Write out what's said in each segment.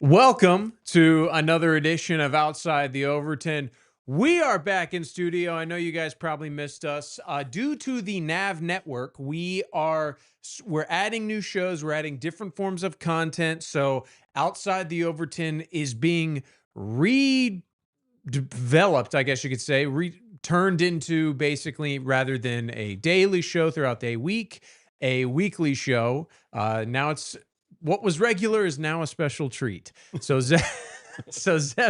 Welcome to another edition of Outside the Overton. We are back in studio. I know you guys probably missed us. Due to the NAV network, we're adding new shows. We're adding different forms of content. So Outside the Overton is being redeveloped, I guess you could say, turned into basically, rather than a daily show throughout the week, a weekly show. Now it's what was regular is now a special treat. So Zeb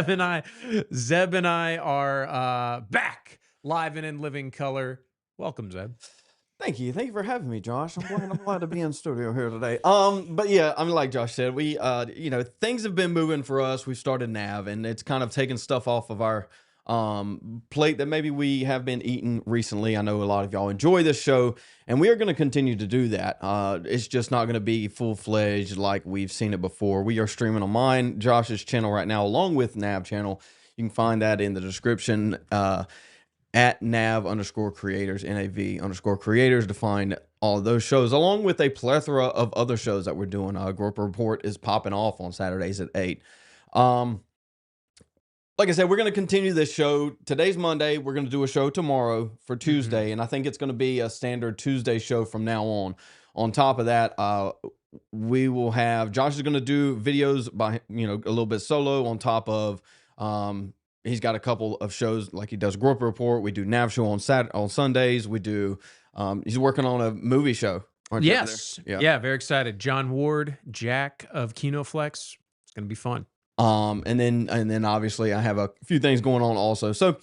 and I are back live and in living color. Welcome, Zeb. Thank you for having me, Josh. I'm glad to be in studio here today. But yeah, I mean, like Josh said, we things have been moving for us. We started Nav, and it's kind of taken stuff off of our plate that maybe we have been eating recently. I know a lot of y'all enjoy this show, and we are going to continue to do that. It's just not going to be full-fledged like we've seen it before. We are streaming on mine, Josh's channel right now, along with Nav channel. You can find that in the description. At nav_creators, NAV_creators, to find all of those shows, along with a plethora of other shows that we're doing. Group Report is popping off on Saturdays at 8. Like I said, we're going to continue this show. Today's Monday. We're going to do a show tomorrow for Tuesday, and I think it's going to be a standard Tuesday show from now on. On top of that, we will have Josh is going to do videos by a little bit solo on top of he's got a couple of shows like he does Group Report. We do Nav show on Sundays. We do he's working on a movie show. Yes. Yeah, very excited. John Ward, Jack of KinoFlex. It's going to be fun. And then obviously I have a few things going on also. So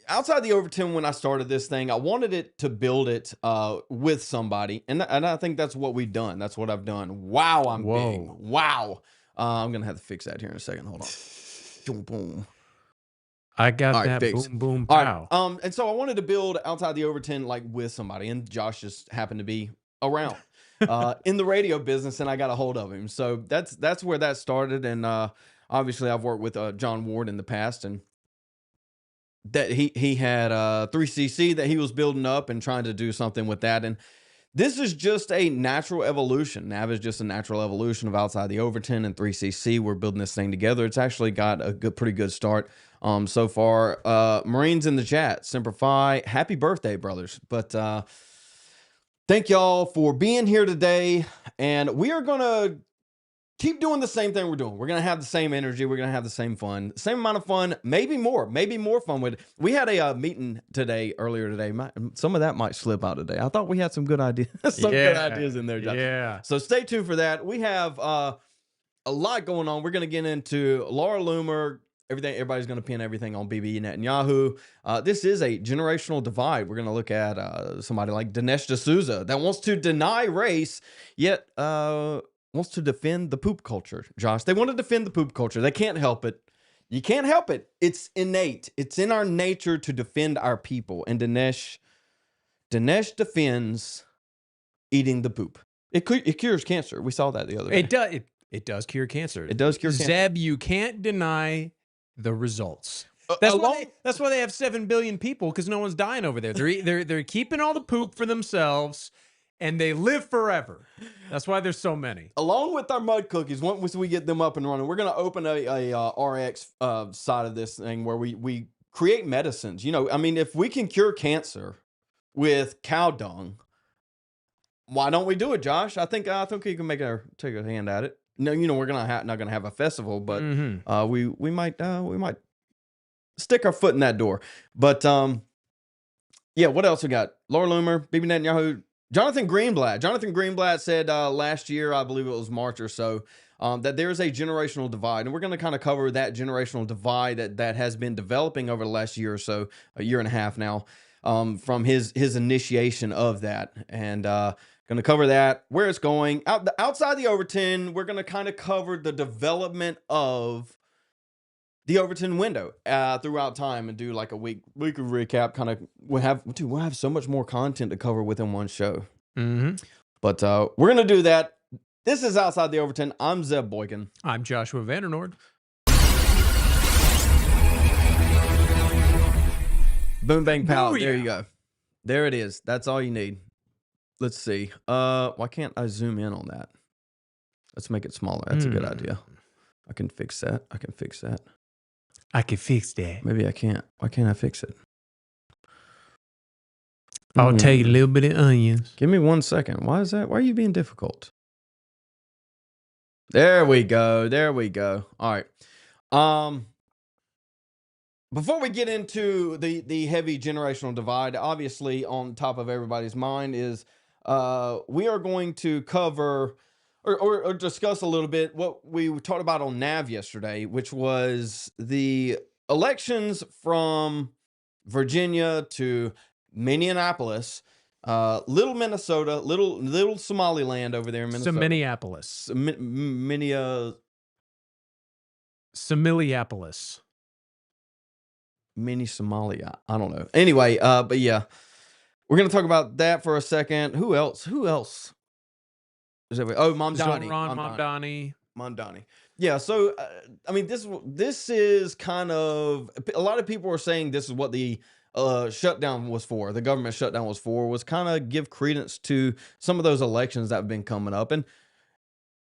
outside the Overton, when I started this thing, I wanted it to build it with somebody. And I think that's what we've done. That's what I've done. Wow, I'm big. Wow. I'm going to have to fix that here in a second. Hold on. Boom, boom. I got that fixed. Boom, boom, pow. Right. And so I wanted to build Outside the Overton like with somebody, and Josh just happened to be around in the radio business, and I got a hold of him. So that's where that started. And obviously I've worked with John Ward in the past, and that he had 3CC that he was building up and trying to do something with that. And this is just a natural evolution. Nav is just a natural evolution of Outside the Overton and 3CC. We're building this thing together. It's actually got a pretty good start so far. Marines in the chat, Semper Fi, happy birthday, brothers. But thank y'all for being here today. And we are going to keep doing the same thing we're doing. We're going to have the same energy. We're going to have the same fun, same amount of fun, maybe more fun with it. We had a meeting earlier today. Some of that might slip out today. I thought we had some good ideas, good ideas in there, Josh. Yeah. So stay tuned for that. We have a lot going on. We're going to get into Laura Loomer, everything. Everybody's going to pin everything on Bibi Netanyahu. This is a generational divide. We're going to look at somebody like Dinesh D'Souza that wants to deny race, yet wants to defend the poop culture. Josh, they want to defend the poop culture. They can't help it. You can't help it. It's innate. It's in our nature to defend our people. And Dinesh defends eating the poop. It cures cancer. We saw that the other day. It does cure cancer. It does cure cancer. Zeb, you can't deny the results. That's why they have 7 billion people, because no one's dying over there. They're keeping all the poop for themselves, and they live forever. That's why there's so many. Along with our mud cookies, once we get them up and running, we're going to open a RX side of this thing where we create medicines. I mean, if we can cure cancer with cow dung, why don't we do it, Josh? I think you can take a hand at it. No, we're not gonna have a festival, but we might stick our foot in that door. But yeah, what else we got? Laura Loomer, Bibi Netanyahu, Jonathan Greenblatt said last year, I believe it was March or so, that there's a generational divide, and we're going to kind of cover that generational divide that has been developing over the last year or so, a year and a half now, from his initiation of that, and going to cover that, where it's going. Outside the Overton, we're going to kind of cover the development of the Overton window throughout time and do like a weekly recap. Kind of we'll have so much more content to cover within one show. But we're gonna do that. This is Outside the Overton. I'm ZebBoykin. I'm Joshua Vandernord. Boom bang pow. There you go. There it is. That's all you need. Let's see. Why can't I zoom in on that? Let's make it smaller. That's a good idea. I can fix that. I can fix that. I can fix that. Maybe I can't. Why can't I fix it? I'll take a little bit of onions. Give me 1 second. Why is that? Why are you being difficult? There we go. There we go. All right. Before we get into the heavy generational divide, obviously on top of everybody's mind is we are going to cover or discuss a little bit what we talked about on NAV yesterday, which was the elections from Virginia to Minneapolis, little Minnesota, little Somaliland over there in Minnesota. Minneapolis. Minneapolis. Mini Somalia. I don't know. Anyway, but yeah, we're gonna talk about that for a second. Who else? Is that? Oh, Mamdani. Yeah. So, I mean, this is kind of a lot of people are saying this is what the shutdown was for. The government shutdown was kind of give credence to some of those elections that have been coming up, and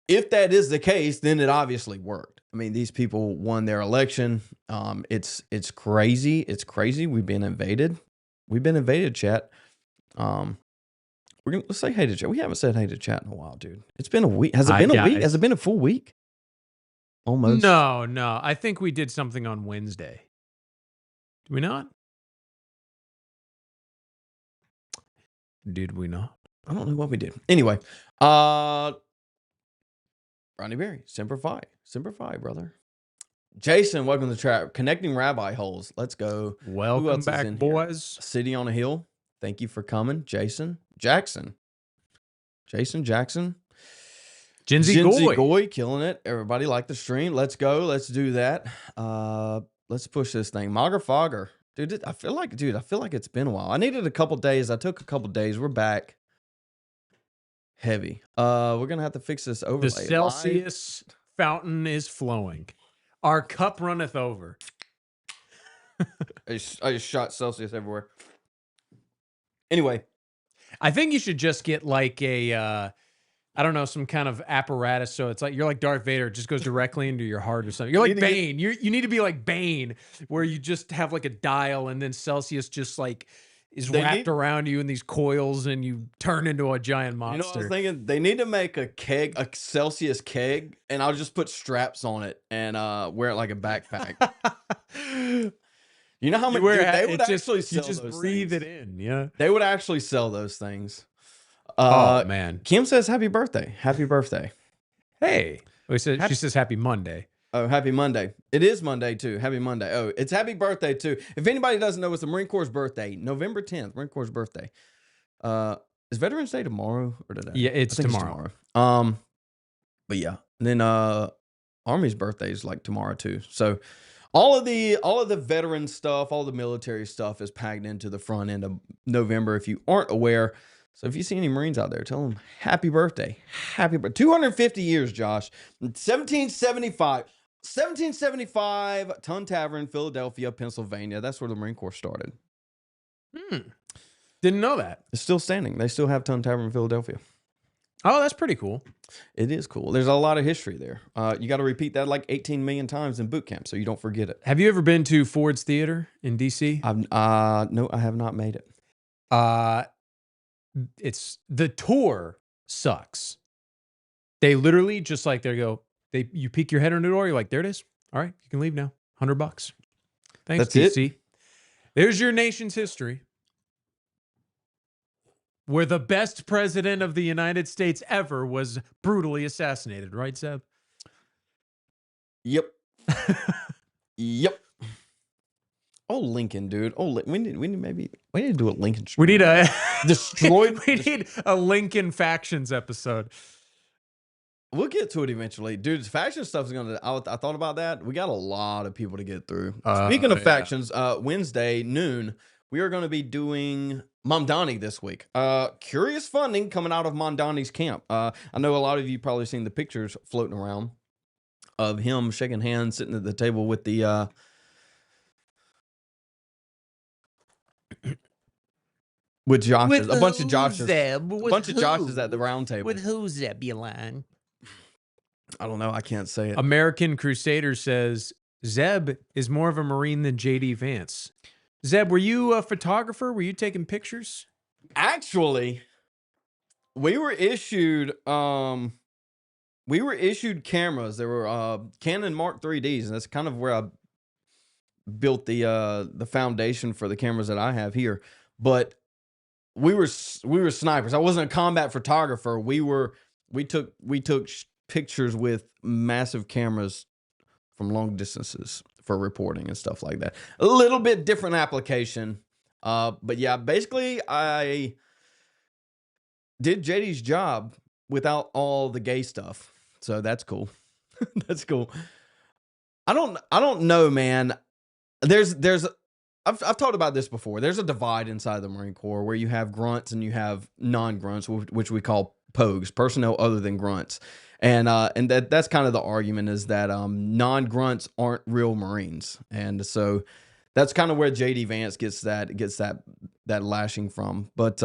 if that is the case, then it obviously worked. I mean, these people won their election. It's crazy. It's crazy. We've been invaded. Chat. Let's say hey to chat. We haven't said hey to chat in a while, dude. It's been a week. Has it been a week? Has it been a full week? Almost. No. I think we did something on Wednesday. Did we not? Did we not? I don't know what we did. Anyway, Ronnie Berry, Semper Fi, brother. Jason, welcome to the trap. Connecting rabbi holes. Let's go. Welcome back, boys. City on a Hill. Thank you for coming, Jason Jackson. Jinzy Goy, killing it. Everybody like the stream. Let's go. Let's do that. Let's push this thing. Mager Fogger. Dude, I feel like it's been a while. I needed a couple days. I took a couple days. We're back. Heavy. We're gonna have to fix this overlay. The Celsius fountain is flowing. Our cup runneth over. I just shot Celsius everywhere. Anyway, I think you should just get like a I don't know, some kind of apparatus. So it's like you're like Darth Vader, it just goes directly into your heart or something. You're like Bane. You need to be like Bane, where you just have like a dial, and then Celsius just like is wrapped around you in these coils, and you turn into a giant monster. You know what I was thinking? They need to make a Celsius keg, and I'll just put straps on it and wear it like a backpack. You know how many they would actually sell those things. You just breathe it in, yeah. They would actually sell those things. Oh man. Kim says happy birthday. Happy birthday. Hey. She says happy Monday. Oh, happy Monday. It is Monday, too. Happy Monday. Oh, it's happy birthday, too. If anybody doesn't know, it's the Marine Corps' birthday. November 10th, Marine Corps' birthday. Is Veterans Day tomorrow or today? Yeah, it's tomorrow. But yeah. And then Army's birthday is like tomorrow, too. So all of the veteran stuff, all the military stuff is packed into the front end of November, if you aren't aware. So if you see any Marines out there, tell them happy birthday. Happy birthday. 250 years, Josh. 1775, Tun Tavern, Philadelphia, Pennsylvania. That's where the Marine Corps started. Didn't know that. It's still standing. They still have Tun Tavern in Philadelphia. Oh, that's pretty cool. It is cool. There's a lot of history there. You got to repeat that like 18 million times in boot camp so you don't forget it. Have you ever been to Ford's Theater in D.C.? No, I have not made it. It's the tour sucks. They literally just like you peek your head in the door, you're like, there it is. All right, you can leave now. $100. Thanks, That's DC. it? There's your nation's history. Where the best president of the United States ever was brutally assassinated, right, Zeb? Yep. Yep. Oh, Lincoln, dude. Oh, we need to do a Lincoln stream. We need a destroyed. We need a Lincoln factions episode. We'll get to it eventually, dude. Faction stuff is gonna. I thought about that. We got a lot of people to get through. Speaking of factions, Wednesday noon, we are going to be doing Mamdani this week. Curious funding coming out of Mamdani's camp. I know a lot of you probably seen the pictures floating around of him shaking hands, sitting at the table with the. With Joshes, a bunch of Joshes at the round table. With who, Zebulon? I don't know. I can't say it. American Crusader says Zeb is more of a Marine than JD Vance. Zeb, were you a photographer? Were you taking pictures? Actually, we were issued cameras. There were Canon Mark 3Ds, and that's kind of where I built the foundation for the cameras that I have here. But we were snipers. I wasn't a combat photographer. We took pictures with massive cameras from long distances for reporting and stuff like that. A little bit different application. But yeah, basically I did JD's job without all the gay stuff. So that's cool. That's cool. I don't know, man. I've talked about this before. There's a divide inside the Marine Corps where you have grunts and you have non-grunts, which we call POGs, personnel other than grunts. And that's kind of the argument, is that non-grunts aren't real Marines. And so that's kind of where JD Vance gets that lashing from. But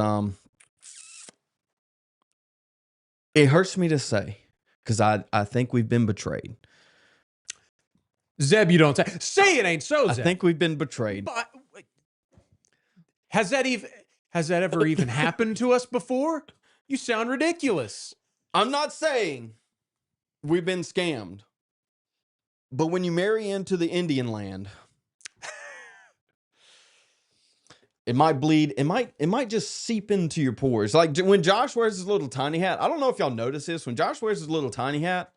it hurts me to say, because I think we've been betrayed. Zeb, you don't say. Say it ain't so, Zeb. I think we've been betrayed. But has that ever even happened to us before? You sound ridiculous. I'm not saying we've been scammed, but when you marry into the Indian land, it might bleed. It might just seep into your pores. Like when Josh wears his little tiny hat. I don't know if y'all notice this. When Josh wears his little tiny hat,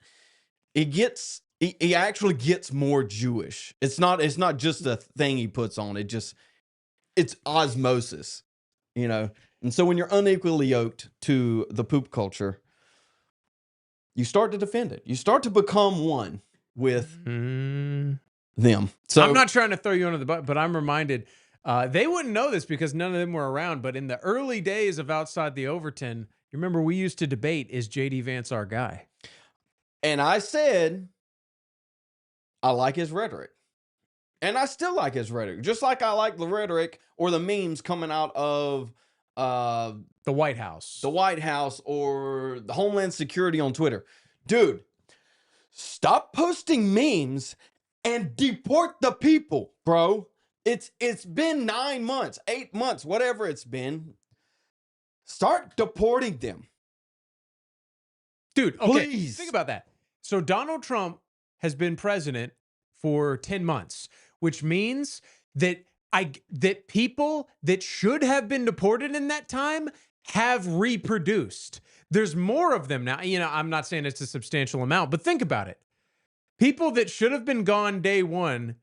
he actually gets more Jewish. It's not just a thing he puts on. It's osmosis, you know. And so when you're unequally yoked to the poop culture, you start to defend it. You start to become one with them. So I'm not trying to throw you under the bus, but I'm reminded, they wouldn't know this because none of them were around, but in the early days of Outside the Overton, you remember we used to debate, is JD Vance our guy? And I said, I like his rhetoric. And I still like his rhetoric. Just like I like the rhetoric or the memes coming out of the White House. The White House or the Homeland Security on Twitter. Dude, stop posting memes and deport the people, bro. It's been 9 months, 8 months, whatever it's been. Start deporting them. Dude, okay, please. Think about that. So Donald Trump has been president for 10 months, which means that that people that should have been deported in that time have reproduced. There's more of them now. You know, I'm not saying it's a substantial amount, but think about it. People that should have been gone day one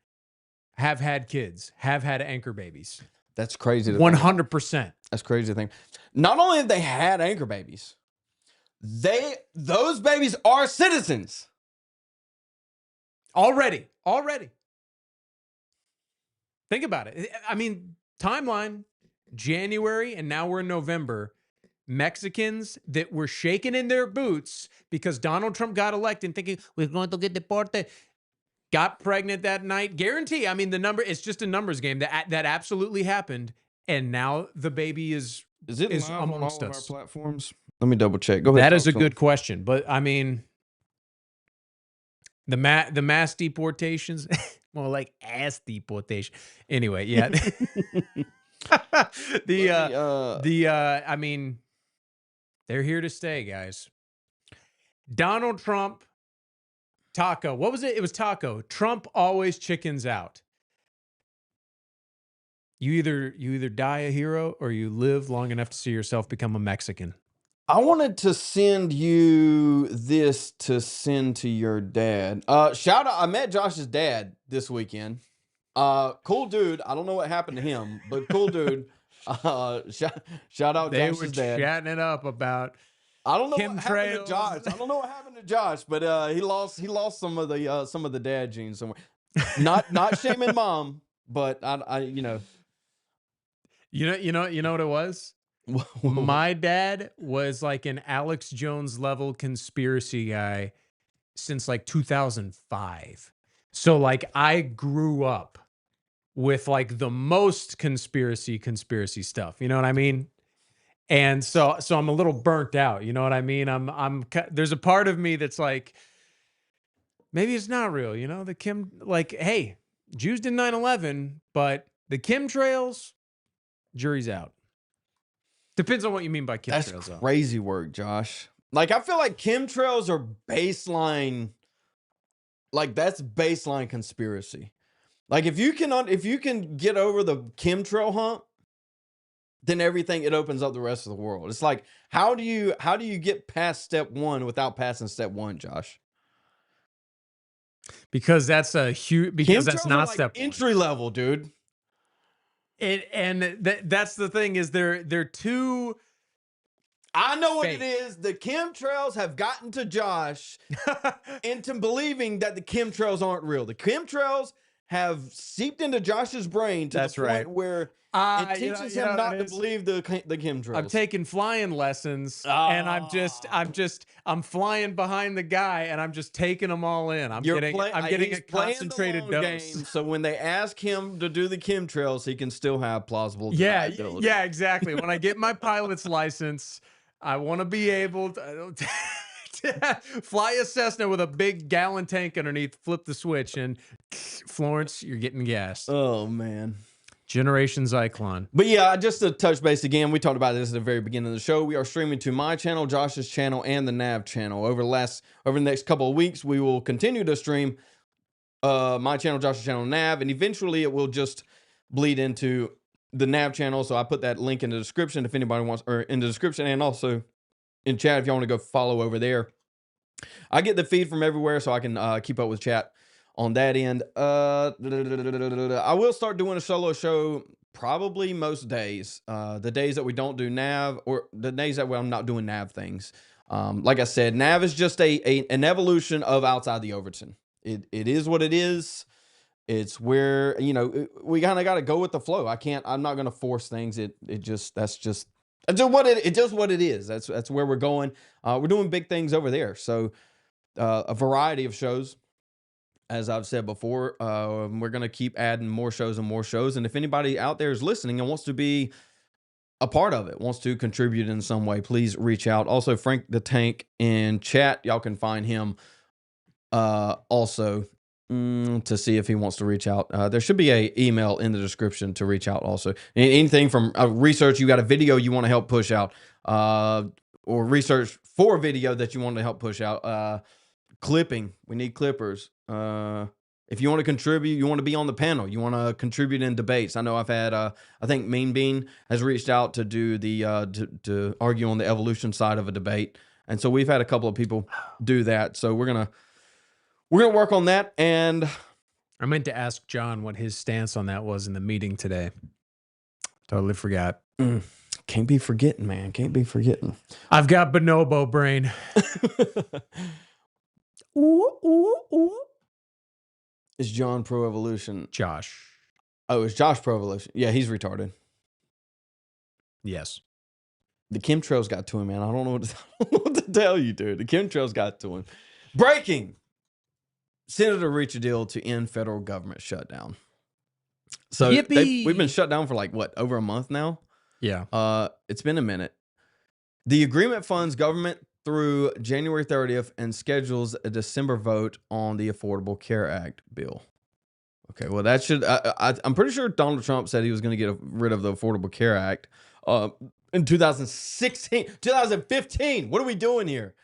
have had kids, have had anchor babies. That's crazy. 100%. That's crazy to think. Not only have they had anchor babies, those babies are citizens. Already. Think about it. I mean, timeline, January, and now we're in November. Mexicans that were shaking in their boots because Donald Trump got elected thinking, we're going to get deported, got pregnant that night. Guarantee. I mean, the number, it's just a numbers game. That absolutely happened. And now the baby is live amongst on all us. of our platforms? Let me double check. Go ahead. That is a good question. But I mean, the mass deportations, more like ass deportation. Anyway, yeah. I mean, they're here to stay, guys. Donald Trump, Taco. What was it? It was Taco. Trump always chickens out. You either die a hero or you live long enough to see yourself become a Mexican. I wanted to send you this to send to your dad. Shout out, I met Josh's dad this weekend. Cool dude. I don't know what happened to him, but cool dude. Shout out They Josh's were dad. chatting it up about I don't know what happened to chemtrails. Josh. I don't know what happened to Josh, but he lost some of the dad genes somewhere. Not shaming mom, but I you know what it was? My dad was like an Alex Jones level conspiracy guy since like 2005. So like I grew up with like the most conspiracy stuff. You know what I mean? And so I'm a little burnt out. You know what I mean? There's a part of me that's like, maybe it's not real. You know, the Kim, like, hey, Jews did 9/11, but the chemtrails, jury's out. Depends on what you mean by That's chemtrails, though. crazy work, Josh. Like, I feel like chemtrails are baseline. Like, that's baseline conspiracy. Like, if you can get over the chemtrail hump, then everything, it opens up the rest of the world. It's like, how do you get past step one without passing step one, Josh? Because that's a huge. Because that's Chemtrails are not like step one. entry level, dude. That's the thing is they're too. I know what fake. it is. The chemtrails have gotten to Josh into believing that the chemtrails aren't real. The chemtrails have seeped into Josh's brain to That's the point right. where it teaches him not to believe the chemtrails. I'm taking flying lessons, and I'm flying behind the guy, and I'm just taking them all in. I'm getting he's a playing concentrated the long dose. game, so when they ask him to do the chemtrails, he can still have plausible Yeah, deniability. yeah, exactly. When I get my pilot's license, I want to be able to fly a Cessna with a big gallon tank underneath, flip the switch, and Florence, you're getting gas. Oh man. Generation Zyklon. But yeah, just to touch base again, we talked about this at the very beginning of the show. We are streaming to my channel, Josh's channel, and the Nav channel. Over the next couple of weeks, we will continue to stream my channel, Josh's channel, Nav, and eventually it will just bleed into the Nav channel. So I put that link in the description if anybody wants, or in the description, and also in chat if y'all want to go follow over there. I get the feed from everywhere, so I can keep up with chat on that end. I will start doing a solo show probably most days. The days that we don't do Nav, or the days that I'm not doing Nav things. Like I said, Nav is just an evolution of Outside the Overton. It is what it is. It's where, you know, we kind of got to go with the flow. I'm not going to force things. That's just what it is. That's where we're going. We're doing big things over there. So a variety of shows. As I've said before, we're going to keep adding more shows and more shows. And if anybody out there is listening and wants to be a part of it, wants to contribute in some way, please reach out. Also, Frank the Tank in chat, y'all can find him also to see if he wants to reach out. There should be an email in the description to reach out also. Anything from research, you got a video you want to help push out, or research for a video that you want to help push out. Clipping, we need clippers. If you want to contribute, you want to be on the panel, you want to contribute in debates. I know I've had I think Mean Bean has reached out to do the to argue on the evolution side of a debate, and so we've had a couple of people do that. So we're gonna work on that. And I meant to ask John what his stance on that was in the meeting today. Totally forgot. Can't be forgetting, man. Can't be forgetting. I've got bonobo brain. Ooh, ooh, ooh. Is John pro evolution? Josh. Oh, it's Josh pro evolution. Yeah, he's retarded. Yes. The chemtrails got to him, man. I don't know what to tell you, dude. The chemtrails got to him. Breaking. Senator reached a deal to end federal government shutdown. So we've been shut down for like, what, over a month now? Yeah. It's been a minute. The agreement funds government through January 30th and schedules a December vote on the Affordable Care Act bill. Okay, well, that should... I'm pretty sure Donald Trump said he was going to get rid of the Affordable Care Act in 2015. What are we doing here?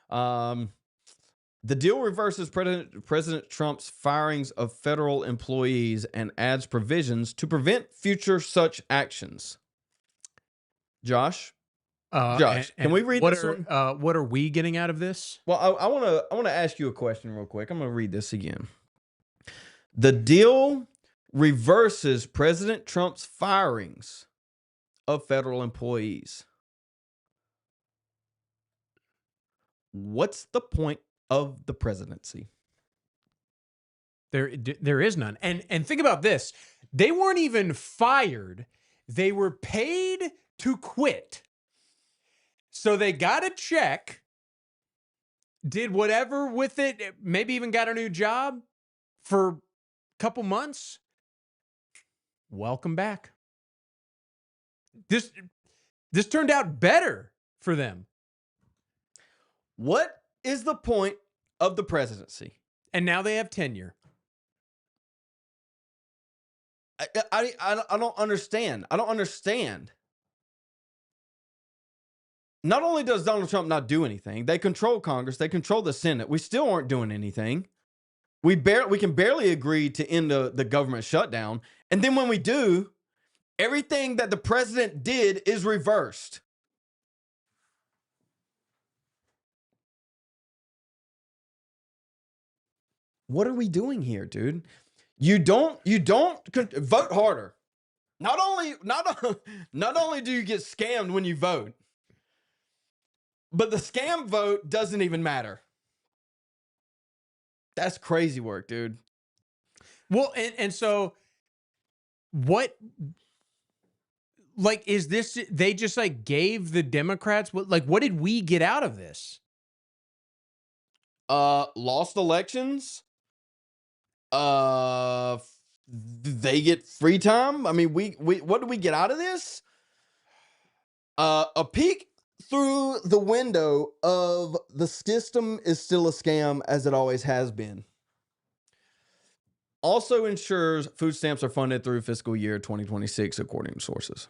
The deal reverses President Trump's firings of federal employees and adds provisions to prevent future such actions. Josh, can we read this one? What are we getting out of this? Well, I want to ask you a question real quick. I'm going to read this again. The deal reverses President Trump's firings of federal employees. What's the point of the presidency? There is none. And think about this. They weren't even fired. They were paid to quit. So they got a check, did whatever with it, maybe even got a new job for a couple months. Welcome back. This turned out better for them. What is the point of the presidency? And now they have tenure. I don't understand. I don't understand. Not only does Donald Trump not do anything, they control Congress, they control the Senate. We still aren't doing anything. We can barely agree to end the government shutdown. And then when we do, everything that the president did is reversed. What are we doing here, dude? You don't vote harder. Not only do you get scammed when you vote, but the scam vote doesn't even matter. That's crazy work, dude. Well, and so what, like, is this, they just like gave the Democrats, what did we get out of this? Lost elections. They get free time. I mean, we what do we get out of this? A peek through the window of the system is still a scam, as it always has been. Also ensures food stamps are funded through fiscal year 2026, according to sources.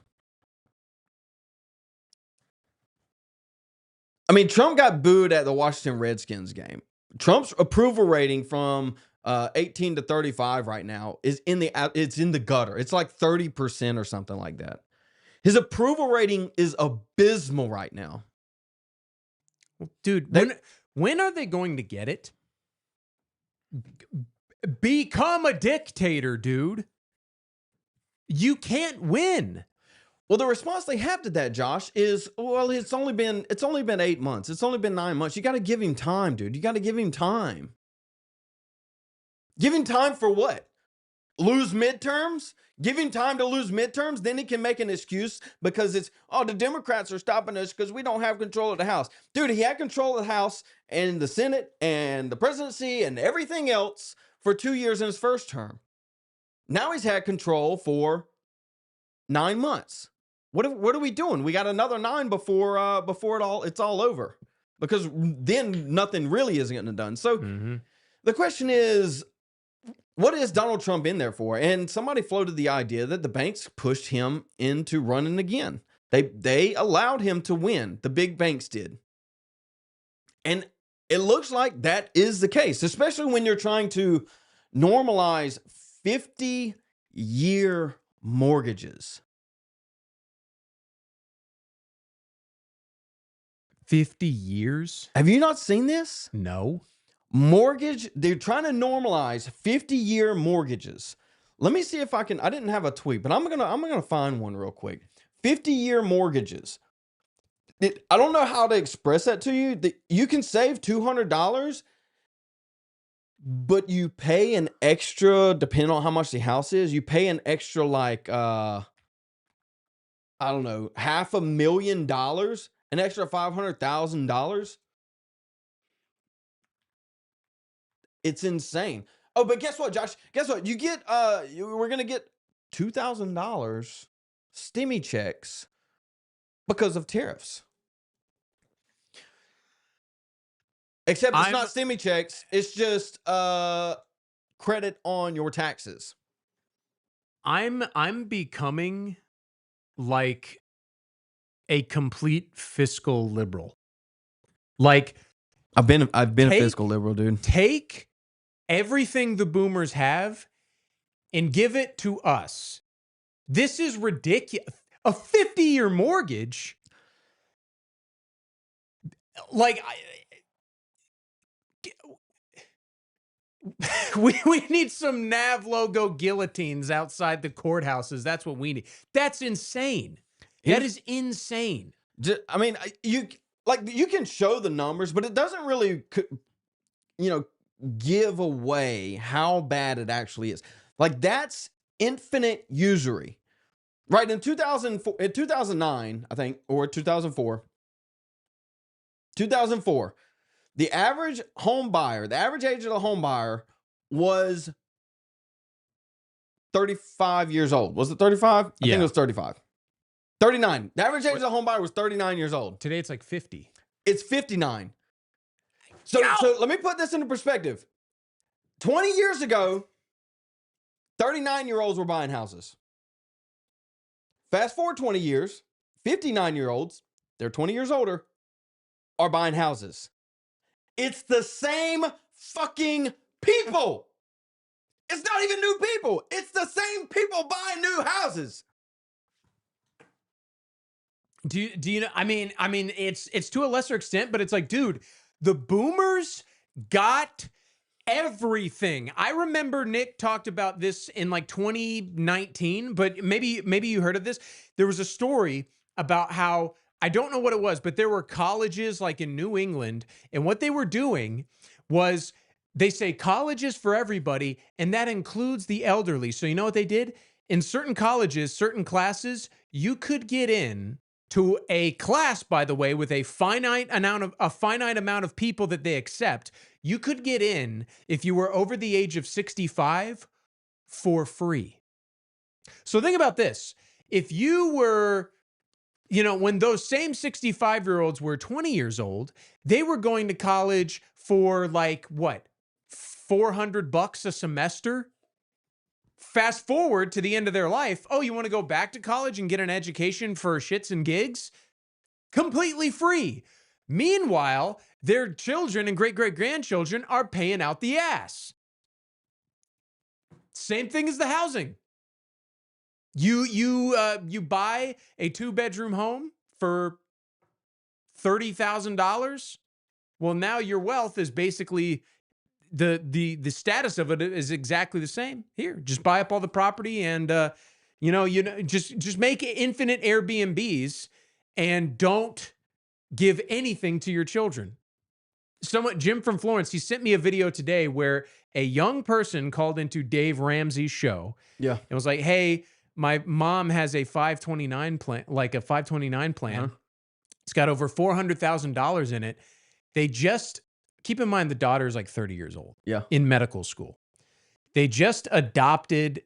I mean, Trump got booed at the Washington Redskins game. Trump's approval rating from 18 to 35 right now is it's in the gutter. It's like 30% or something like that. His approval rating is abysmal right now. Dude, when are they going to get it? Become a dictator, dude. You can't win. Well, the response they have to that, Josh, is, well, it's only been 8 months. It's only been 9 months. You got to give him time, dude. You got to give him time. Give him time for what? Lose midterms? Give him time to lose midterms? Then he can make an excuse because it's, oh, the Democrats are stopping us because we don't have control of the House. Dude, he had control of the House and the Senate and the presidency and everything else for 2 years in his first term. Now he's had control for 9 months. What are we doing? We got another 9 before it's all over, because then nothing really is getting done. So the question is, what is Donald Trump in there for? And somebody floated the idea that the banks pushed him into running again. They allowed him to win. The big banks did. And it looks like that is the case, especially when you're trying to normalize 50-year mortgages. 50 years? Have you not seen this? No. Mortgage, they're trying to normalize 50-year mortgages. Let me see if I didn't have a tweet, but I'm gonna find one real quick. 50-year mortgages. I don't know how to express that to you. You can save $200, but you pay an extra, depending on how much the house is, you pay an extra, like, I don't know, $500,000, an extra $500,000. It's insane. Oh, but guess what, Josh? Guess what? You get, we're going to get $2,000 stimmy checks because of tariffs. Except it's not stimmy checks. It's just credit on your taxes. I'm becoming like a complete fiscal liberal. Like, I've been a fiscal liberal, dude. Take everything the boomers have and give it to us. This is ridiculous. A 50-year mortgage. Like, we need some NAV logo guillotines outside the courthouses. That's what we need. That's insane. That is insane. I mean, you can show the numbers, but it doesn't really, give away how bad it actually is. Like, that's infinite usury. Right, in 2009, I think, or 2004, the average home buyer, the average age of the home buyer was 35 years old. Was it 35? I think it was 35. 39. The average age of the home buyer was 39 years old. Today it's like 50. It's 59. So let me put this into perspective. 20 years ago, 39-year-olds were buying houses. Fast forward 20 years, 59-year-olds, they're 20 years older, are buying houses. It's the same fucking people. It's not even new people. It's the same people buying new houses. Do you know? I mean, it's to a lesser extent, but it's like, dude, the boomers got everything. I remember Nick talked about this in like 2019, but maybe you heard of this. There was a story about how, I don't know what it was, but there were colleges like in New England, and what they were doing was, they say colleges for everybody, and that includes the elderly. So you know what they did? In certain colleges, certain classes, you could get in to a class, by the way, with a finite amount of people that they accept. You could get in if you were over the age of 65 for free. So think about this. If you were, when those same 65-year-olds were 20 years old, they were going to college for like what? $400 a semester. Fast forward to the end of their life. Oh, you want to go back to college and get an education for shits and gigs? Completely free. Meanwhile, their children and great-great-grandchildren are paying out the ass. Same thing as the housing. You buy a 2-bedroom home for $30,000. Well, now your wealth is basically, the status of it is exactly the same. Here, just buy up all the property and just make infinite Airbnbs and don't give anything to your children. Jim from Florence, he sent me a video today where a young person called into Dave Ramsey's show. Yeah. And was like, hey, my mom has a 529 plan, like a 529 plan. Uh-huh. It's got over $400,000 in it. They just, keep in mind, the daughter is like 30 years old. Yeah. In medical school. They just adopted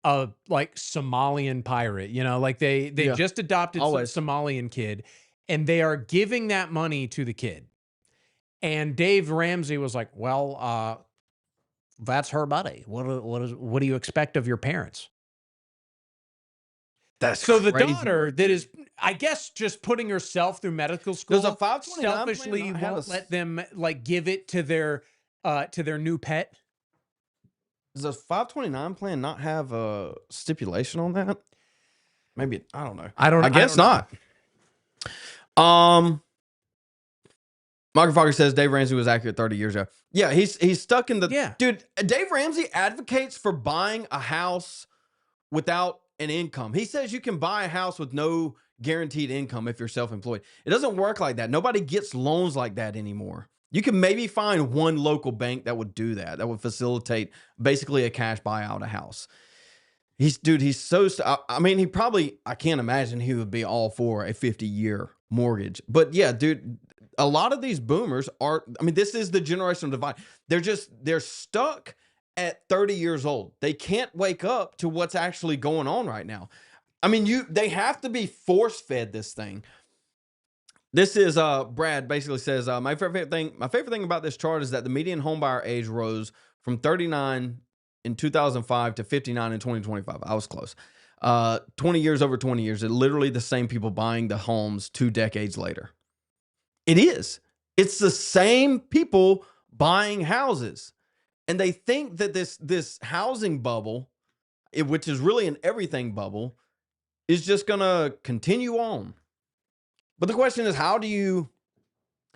a like Somalian pirate, like they just adopted some Somalian kid, and they are giving that money to the kid. And Dave Ramsey was like, well, that's her money. What do you expect of your parents? That's so crazy. The daughter that is, I guess, just putting herself through medical school, Does a 529 selfishly won't let them like give it to their new pet. Does a 529 plan not have a stipulation on that? Maybe, I don't know. I guess not. Michael Fokker says Dave Ramsey was accurate 30 years ago. Yeah, he's stuck in the... Yeah. Dude, Dave Ramsey advocates for buying a house without an income. He says you can buy a house with no guaranteed income if you're self-employed. It doesn't work like that. Nobody gets loans like that anymore. You can maybe find one local bank that would do that would facilitate basically a cash buyout of a house. He's so... I mean, I can't imagine he would be all for a 50-year mortgage. But yeah, dude... A lot of these boomers are, this is the generational divide. They're stuck at 30 years old. They can't wake up to what's actually going on right now. They have to be force-fed this thing. This is, Brad basically says, my favorite thing about this chart is that the median homebuyer age rose from 39 in 2005 to 59 in 2025. I was close. 20 years over 20 years. It's literally the same people buying the homes 2 decades later. It is. It's the same people buying houses. And they think that this housing bubble, which is really an everything bubble, is just going to continue on. But the question is, how do you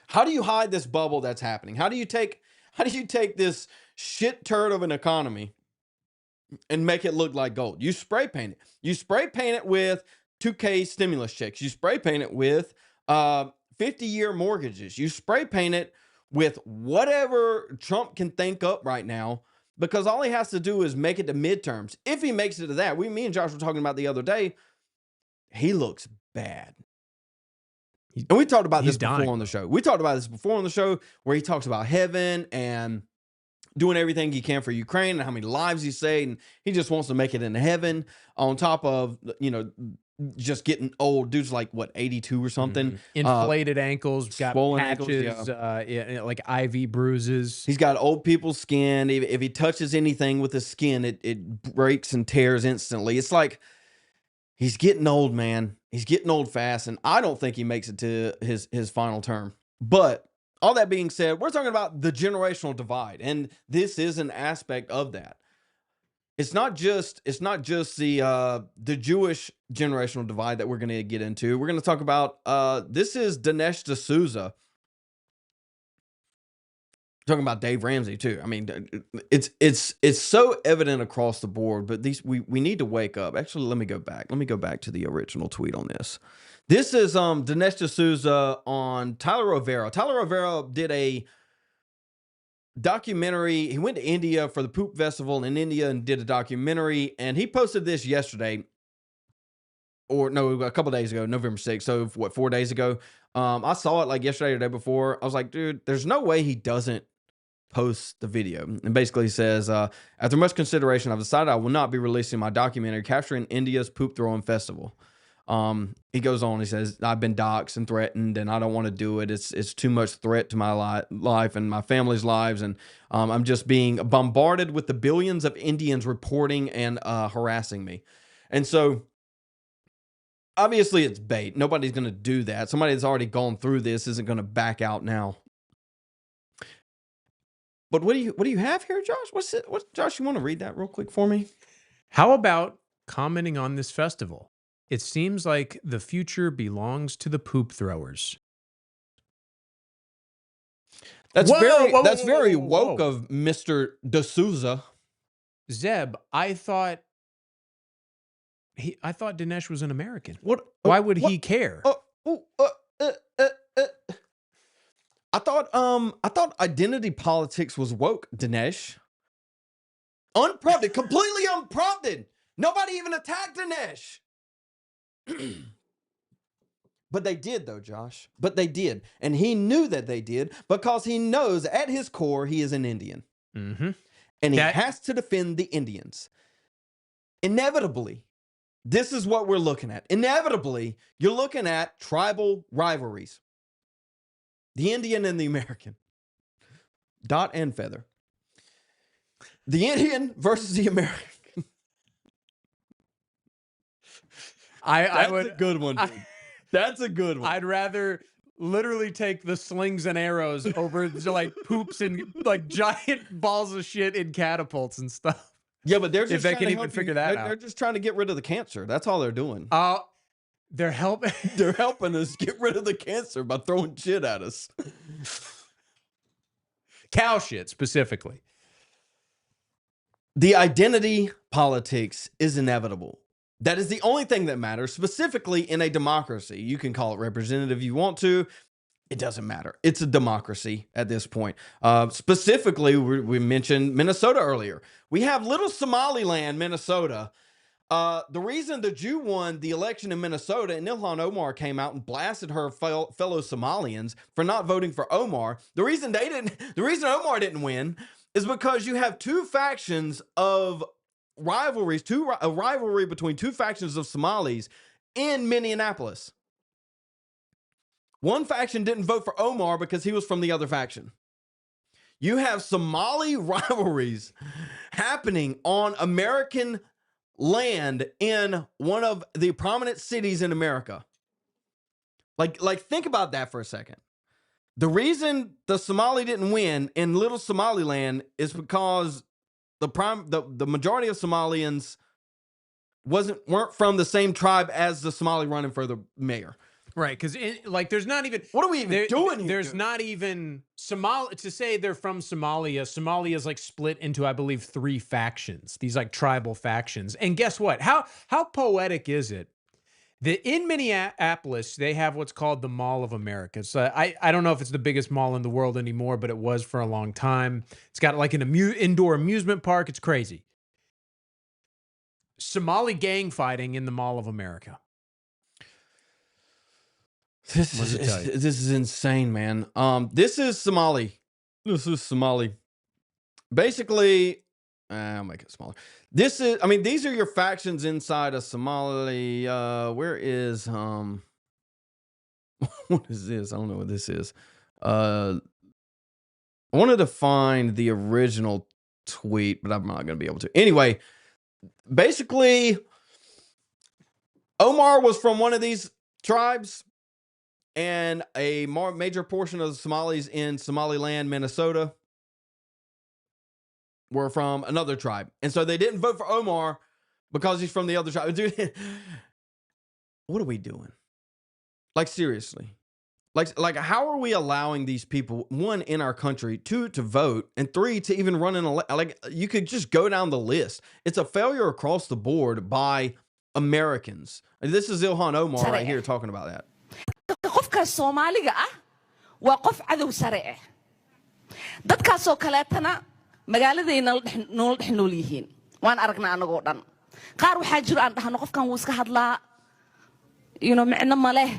hide this bubble that's happening? How do you take this shit turd of an economy and make it look like gold? You spray paint it. You spray paint it with 2K stimulus checks. You spray paint it with 50-year mortgages. You spray paint it with whatever Trump can think up right now, because all he has to do is make it to midterms. If he makes it to that, me and Josh were talking about the other day, he looks bad. And we talked about this before on the show. We talked about this before on the show where he talks about heaven and doing everything he can for Ukraine and how many lives he saved, and he just wants to make it into heaven on top of, just getting old. Dude's like what, 82 or something. Inflated ankles, got swollen patches, ankles, like IV bruises. He's got old people's skin. If he touches anything with his skin, it breaks and tears instantly. It's like he's getting old, man. He's getting old fast, and I don't think he makes it to his final term. But all that being said, we're talking about the generational divide, and this is an aspect of that. It's not just the Jewish generational divide that we're going to get into. We're going to talk about this is Dinesh D'Souza. Talking about Dave Ramsey too. I mean, it's so evident across the board, but we need to wake up. Actually, let me go back. Let me go back to the original tweet on this. This is Dinesh D'Souza on Tyler Rivera. Tyler Rivera did a documentary. He went to India for the Poop Festival in India and did a documentary, and he posted this yesterday, or no, a couple days ago, November 6th. So what, 4 days ago? I saw it like yesterday or the day before. I was like, dude, there's no way he doesn't post the video. And basically says, after much consideration, I've decided I will not be releasing my documentary capturing India's poop throwing festival. He goes on, he says, I've been doxxed and threatened, and I don't want to do it. It's too much threat to my life and my family's lives. And I'm just being bombarded with the billions of Indians reporting and harassing me. And so obviously it's bait. Nobody's going to do that. Somebody that's already gone through this isn't going to back out now. But what do you have here, Josh? Josh, you want to read that real quick for me? How about commenting on this festival? It seems like the future belongs to the poop throwers. That's very woke of Mr. D'Souza. Zeb, I thought Dinesh was an American. What? Why would he care? I thought identity politics was woke, Dinesh. Unprompted, completely unprompted. Nobody even attacked Dinesh. But they did, though, Josh. But they did. And he knew that they did because he knows at his core he is an Indian. Mm-hmm. And he has to defend the Indians. Inevitably, this is what we're looking at. Inevitably, you're looking at tribal rivalries. The Indian and the American. Dot and feather. The Indian versus the American. That's a good one, dude. That's a good one. I'd rather literally take the slings and arrows over to like poops and like giant balls of shit in catapults and stuff. Yeah, but they're just if they can even figure that out. They're just trying to get rid of the cancer. That's all they're doing. They're helping. They're helping us get rid of the cancer by throwing shit at us. Cow shit, specifically. The identity politics is inevitable. That is the only thing that matters, specifically in a democracy. You can call it representative if you want to. It doesn't matter. It's a democracy at this point. Specifically, we mentioned Minnesota earlier. We have little Somaliland, Minnesota. The reason the Jew won the election in Minnesota and Ilhan Omar came out and blasted her fellow Somalians for not voting for Omar. The reason Omar didn't win is because you have two factions of rivalries, a rivalry between two factions of Somalis in Minneapolis. One faction didn't vote for Omar because he was from the other faction. You have Somali rivalries happening on American land in one of the prominent cities in America. Like think about that for a second. The reason the Somali didn't win in little Somaliland is because the majority of Somalians weren't from the same tribe as the Somali running for the mayor. Right, because there's not even... What are we even doing here? There's not even... To say they're from Somalia, Somalia is like split into, I believe, 3 factions. These like tribal factions. And guess what? How poetic is it that in Minneapolis, they have what's called the Mall of America. So I don't know if it's the biggest mall in the world anymore, but it was for a long time. It's got like an indoor amusement park. It's crazy. Somali gang fighting in the Mall of America. This is insane, man. This is Somali. Basically, I'll make it smaller. This is, I mean, these are your factions inside of Somali. Where is what is this? I don't know what this is. I wanted to find the original tweet, but I'm not going to be able to. Anyway, basically, Omar was from one of these tribes, and a major portion of the Somalis in Somaliland, Minnesota, were from another tribe. And so they didn't vote for Omar because he's from the other tribe. Dude, what are we doing? Like, seriously. Like, how are we allowing these people, one, in our country, two, to vote, and three, to even run in like, you could just go down the list. It's a failure across the board by Americans. And this is Ilhan Omar right here talking about that. qofka Soomaaliga ah waa qof cadow sare ah dadkaas oo kaleetana magaaladayna nool dhex nool yihiin waan aragnaa anagoo dhan qaar waxa jiro aan dhahno qofkan wuu iska hadlaa micno ma leh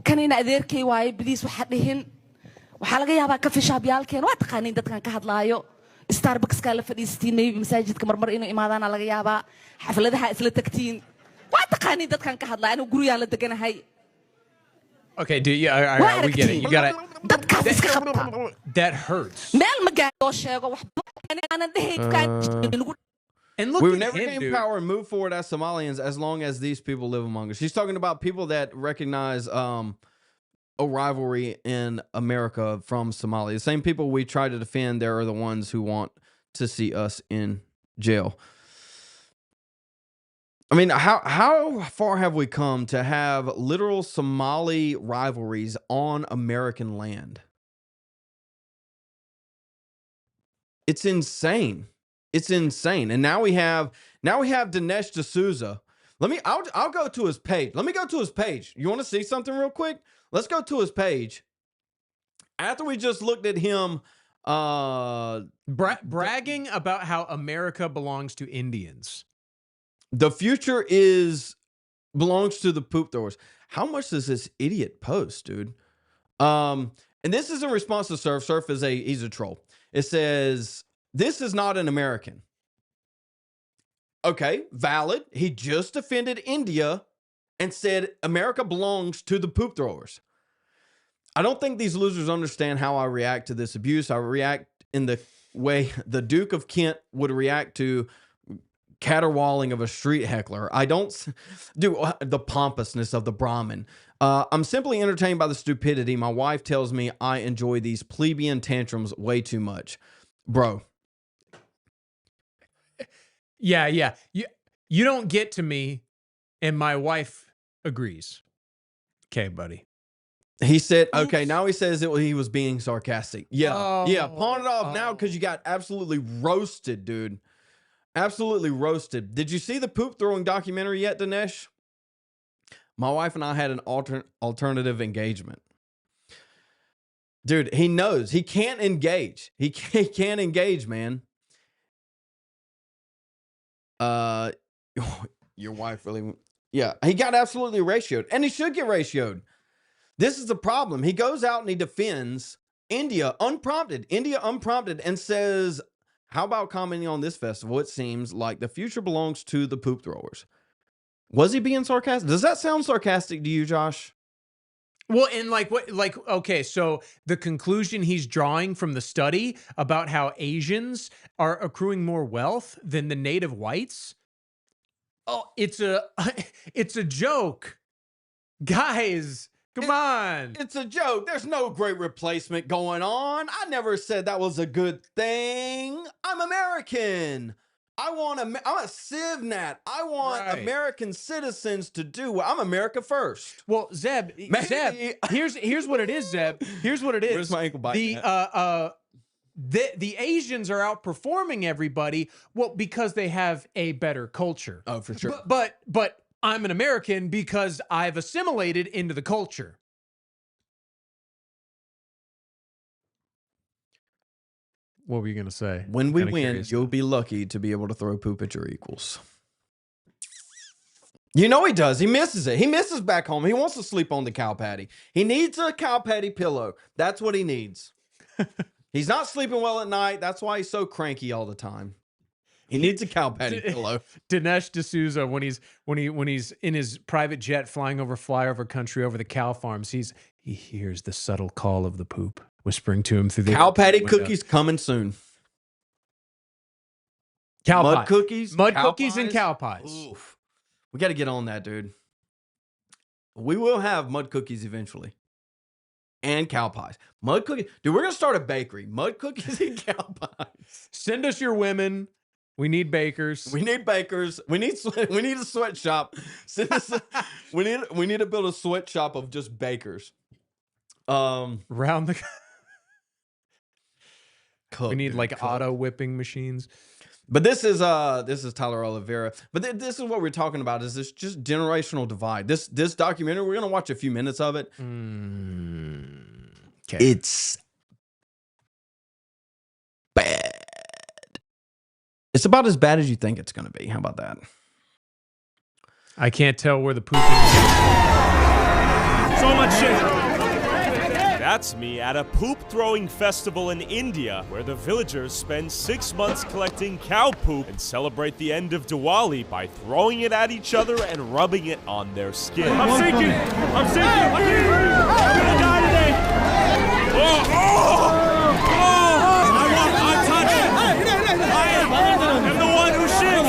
kanina adeerkay waaye bidiis waxa dhihin waxa laga yaabaa ka fishaabiyaalkeen waa taqaaniin dadkan ka hadlaayo Starbucks ka la fadhiistinay masaajidka marmar inuu imaadana laga yaabaa xafladaha isla tagtiin waa taqaaniin dadkan ka hadlaa inuu guriga la deganahay. Okay, dude, yeah, all right, we get it. You got it. That hurts. And look, we will never gain power and move forward as Somalians as long as these people live among us. She's talking about people that recognize a rivalry in America from Somalia. The same people we try to defend, there are the ones who want to see us in jail. I mean, how far have we come to have literal Somali rivalries on American land? It's insane. It's insane. And now we have Dinesh D'Souza. I'll go to his page. Let me go to his page. You want to see something real quick? Let's go to his page. After we just looked at him bragging about how America belongs to Indians. The future belongs to the poop throwers. How much does this idiot post, dude? And this is in response to Surf. Surf he's a troll. It says, this is not an American. Okay, valid. He just defended India and said America belongs to the poop throwers. I don't think these losers understand how I react to this abuse. I react in the way the Duke of Kent would react to caterwauling of a street heckler. I don't do the pompousness of the Brahmin. I'm simply entertained by the stupidity. My wife tells me I enjoy these plebeian tantrums way too much. Bro. Yeah. You don't get to me, and my wife agrees. Okay, buddy. He said, okay, now he says he was being sarcastic. Yeah, yeah, pawn it off now because you got absolutely roasted, dude. Absolutely roasted. Did you see the poop throwing documentary yet, Dinesh? My wife and I had an alternative engagement. Dude, he knows. He can't engage. He can't engage, man. Your wife really... Yeah, he got absolutely ratioed. And he should get ratioed. This is the problem. He goes out and he defends India unprompted. And says... How about commenting on this festival? It seems like the future belongs to the poop throwers. Was he being sarcastic? Does that sound sarcastic to you, Josh? Well, and okay, so the conclusion he's drawing from the study about how Asians are accruing more wealth than the native whites. Oh, it's a joke. Guys, come on. It's a joke. There's no great replacement going on. I never said that was a good thing. I'm American. I'm a CivNat. I want American citizens to do what I'm America first. Well, Zeb, here's what it is, Zeb. Here's what it is. Where's my ankle bite? The Asians are outperforming everybody, well, because they have a better culture. Oh, for sure. But I'm an American because I've assimilated into the culture. What were you going to say? When we win, you'll be lucky to be able to throw poop at your equals. You know he does. He misses it. He misses back home. He wants to sleep on the cow patty. He needs a cow patty pillow. That's what he needs. He's not sleeping well at night. That's why he's so cranky all the time. He needs a cow patty pillow. Dinesh D'Souza, when he's in his private jet flying over flyover country over the cow farms, he hears the subtle call of the poop whispering to him through the Cow patty window. cookies coming soon. Mud cookies, mud cow cookies, pies. and cow pies. Oof. We got to get on that, dude. We will have mud cookies eventually. And cow pies. Mud cookies. Dude, we're going to start a bakery. Mud cookies and cow pies. Send us your women. We need bakers. We need bakers. We need a sweatshop. Send us we need to build a sweatshop of just bakers. Round the Cook, we need dude, like cook. auto whipping machines. But this is Tyler Oliveira. But this is what we're talking about, is this just generational divide. This documentary, we're gonna watch a few minutes of it. Okay. It's bad. It's about as bad as you think it's gonna be. How about that? I can't tell where the pooping is. So much shit. That's me at a poop-throwing festival in India, where the villagers spend 6 months collecting cow poop and celebrate the end of Diwali by throwing it at each other and rubbing it on their skin. I'm sinking! I'm sinking! I'm gonna die today! I'm touched! I am the one who shits!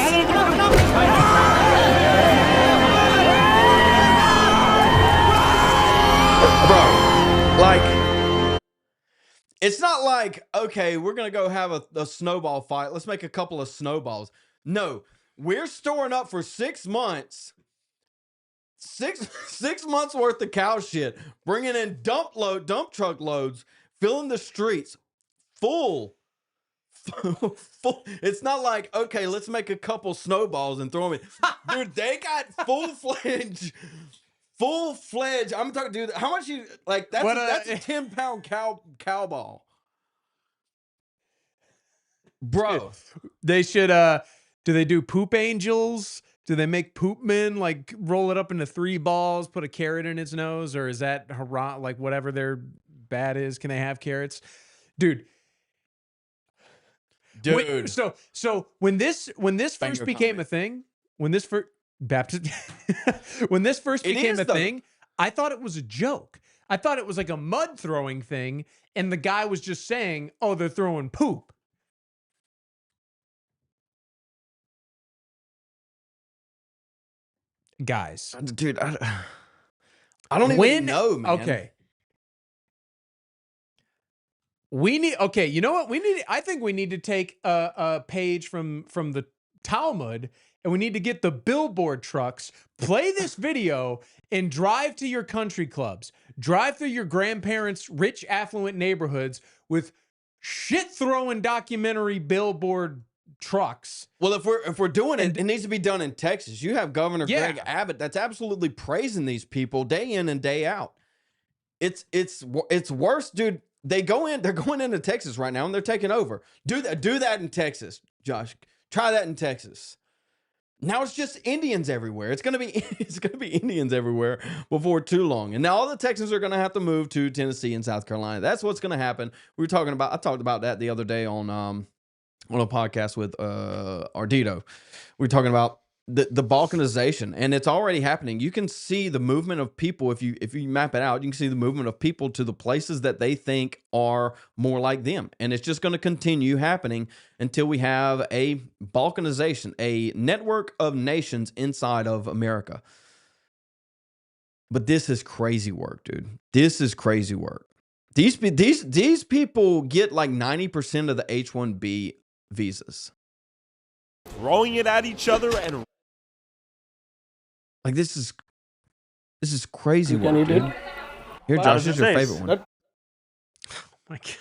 Bro, like, it's not like, okay, we're going to go have a snowball fight. Let's make a couple of snowballs. No, we're storing up for 6 months. Six months worth of cow shit, bringing in dump truck loads, filling the streets full. It's not like, okay, let's make a couple snowballs and throw them in. Dude, they got full-fledged. I'm talking, dude. How much you like? That's a 10-pound cow ball, bro. They should. Do they do poop angels? Do they make poop men, like roll it up into 3 balls, put a carrot in its nose, or is that haram? Like whatever their bad is, can they have carrots, dude? So when this first became a thing, when this first became a thing, I thought it was a joke. I thought it was like a mud throwing thing, and the guy was just saying, "Oh, they're throwing poop." Guys, dude, I don't even know, man. Okay. You know what? I think we need to take a page from the Talmud, and we need to get the billboard trucks, play this video, and drive to your country clubs. Drive through your grandparents' rich, affluent neighborhoods with shit-throwing documentary billboard trucks. Well, if we're doing it, it needs to be done in Texas. You have Governor Greg Abbott that's absolutely praising these people day in and day out. It's worse, dude. They're going into Texas right now and they're taking over. Do that in Texas, Josh. Try that in Texas. Now it's just Indians everywhere. It's gonna be Indians everywhere before too long. And now all the Texans are gonna have to move to Tennessee and South Carolina. That's what's gonna happen. I talked about that the other day on a podcast with Ardito. We were talking about the balkanization, and it's already happening. You can see the movement of people. If you map it out, you can see the movement of people to the places that they think are more like them. And it's just going to continue happening until we have a balkanization, a network of nations inside of America. But this is crazy work, dude. This is crazy work. These people get like 90% of the H-1B visas. Throwing it at each other and like this is crazy You work. can eat Dude. it. Here, How Josh, does this is it your taste? favorite one. That- My God.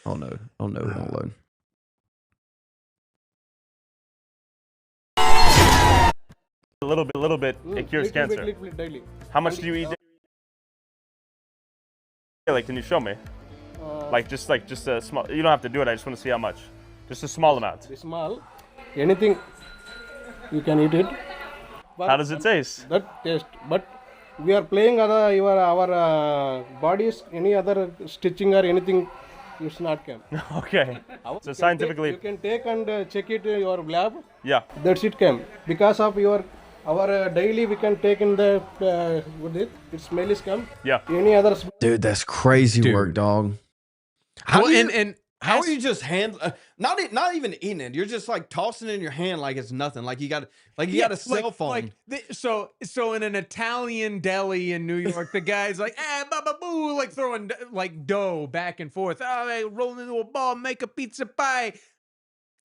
Oh no, don't load. a little bit, it cures cancer. Little bit daily. How much do you eat? Like, can you show me? Like just a small. You don't have to do it. I just want to see how much. Just a small amount. Small, anything you can eat it. But How does it taste? that taste? But we are playing our bodies, any other stitching or anything it's not chem. Okay. So scientifically, You can take and check it in your lab. yeah. That's it chem. Because of our daily we can take in the what is it? Its smell is chem. Yeah. Any other smell? Dude, that's crazy work, Dude. dog. How Well, do you, and how as- are you just not even eating it? You're just like tossing it in your hand like it's nothing. Like you got a cell phone. So in an Italian deli in New York, the guy's like, baba boo, like throwing like dough back and forth. Oh, they roll into a ball, make a pizza pie.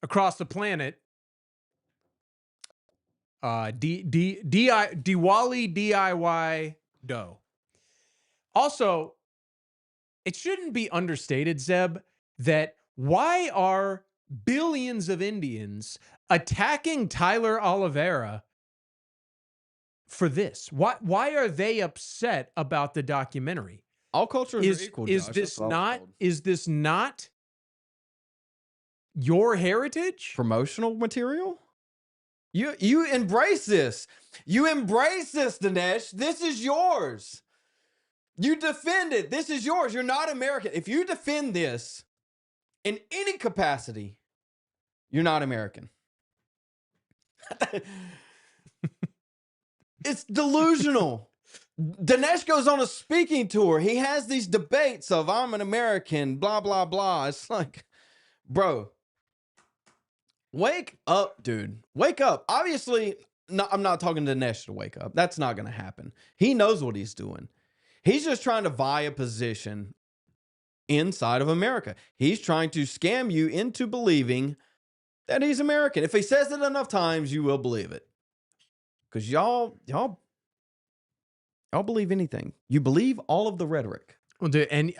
Across the planet, Diwali DIY dough. Also, it shouldn't be understated, Zeb, that why are billions of Indians attacking Tyler Oliveira for this? Why are they upset about the documentary? All cultures are equal. Is Josh. this That's what I was not told. is this not your heritage? Promotional material? You embrace this. You embrace this, Dinesh. This is yours. You defend it. This is yours. You're not American. If you defend this in any capacity, you're not American. It's delusional. Dinesh goes on a speaking tour. He has these debates of I'm an American, blah, blah, blah. It's like, bro, wake up, dude. Wake up. Obviously, no, I'm not talking to Dinesh to wake up. That's not going to happen. He knows what he's doing. He's just trying to vie a position inside of America. He's trying to scam you into believing that he's American. If he says it enough times, you will believe it. Because y'all believe anything. You believe all of the rhetoric. Well, dude, and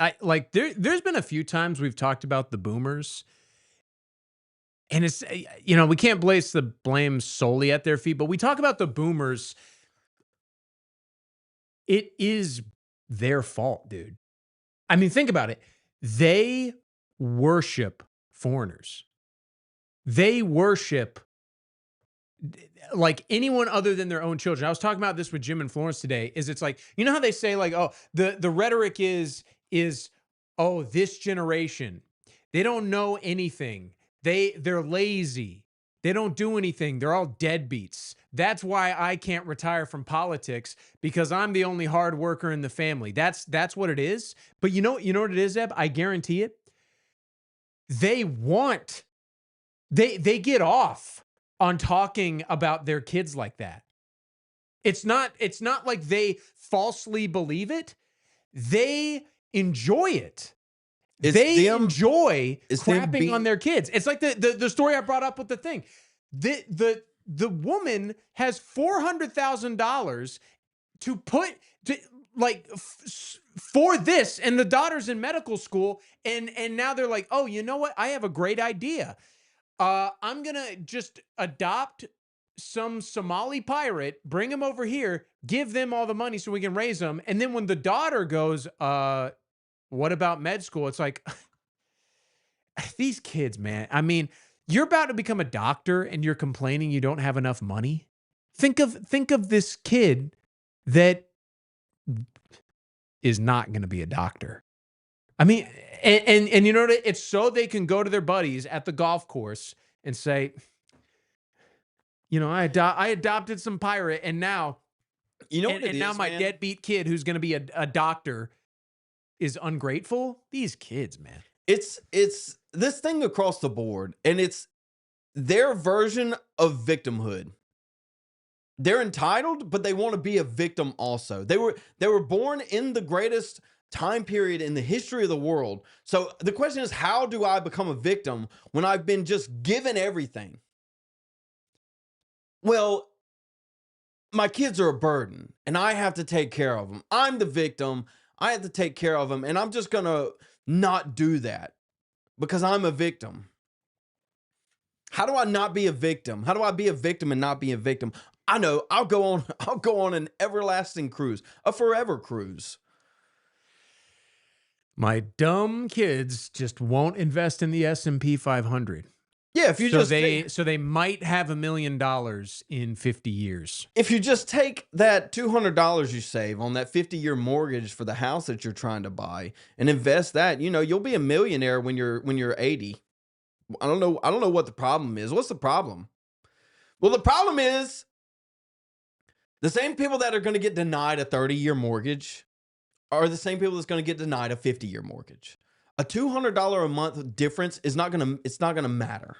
there's been a few times we've talked about the boomers, and it's we can't place the blame solely at their feet, but we talk about the boomers. It is their fault, dude. I mean, think about it. They worship foreigners. They worship like anyone other than their own children. I was talking about this with Jim and Florence today. It's like, you know how they say like, oh, the rhetoric is, oh, this generation, they don't know anything. They're lazy. They don't do anything. They're all deadbeats. That's why I can't retire from politics, because I'm the only hard worker in the family. That's what it is. But you know what it is, Zeb? I guarantee it. They get off on talking about their kids like that. It's not like they falsely believe it. They enjoy it. They enjoy crapping on their kids. It's like the story I brought up with the thing. The woman has $400,000 to put for this, and the daughter's in medical school, and now they're like, oh, you know what? I have a great idea. I'm gonna just adopt some Somali pirate, bring him over here, give them all the money so we can raise them. And then when the daughter goes, what about med school? It's like, these kids, man. I mean, you're about to become a doctor and you're complaining you don't have enough money. Think of this kid that is not going to be a doctor. I mean, and you know what? It's so they can go to their buddies at the golf course and say, I adopted some pirate, and now, now my deadbeat kid who's going to be a doctor is ungrateful. These kids, man. It's this thing across the board, and it's their version of victimhood. They're entitled, but they want to be a victim also. They were born in the greatest time period in the history of the world. So the question is, how do I become a victim when I've been just given everything? Well, my kids are a burden, and I have to take care of them. I'm the victim. I have to take care of them, and I'm just going to not do that because I'm a victim. How do I not be a victim? How do I be a victim and not be a victim? I know. I'll go on an everlasting cruise, a forever cruise. My dumb kids just won't invest in the S&P 500. Yeah, if you so they might have $1 million in 50 years. If you just take that $200 you save on that 50-year mortgage for the house that you're trying to buy and invest that, you'll be a millionaire when you're 80. I don't know what the problem is. What's the problem? Well, the problem is the same people that are going to get denied a 30-year mortgage are the same people that's going to get denied a 50-year mortgage. A $200 a month difference it's not going to matter.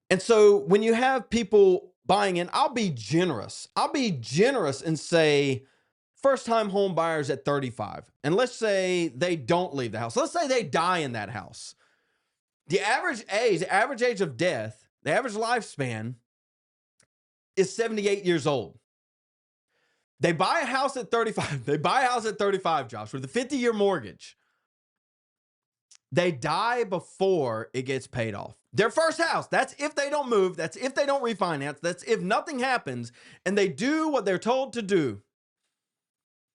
And so when you have people buying in, I'll be generous. I'll be generous and say first-time home buyers at 35. And let's say they don't leave the house. Let's say they die in that house. The average age of death, the average lifespan is 78 years old. They buy a house at 35. They buy a house at 35, Josh, with a 50-year mortgage. They die before it gets paid off. Their first house, that's if they don't move, that's if they don't refinance, that's if nothing happens, and they do what they're told to do.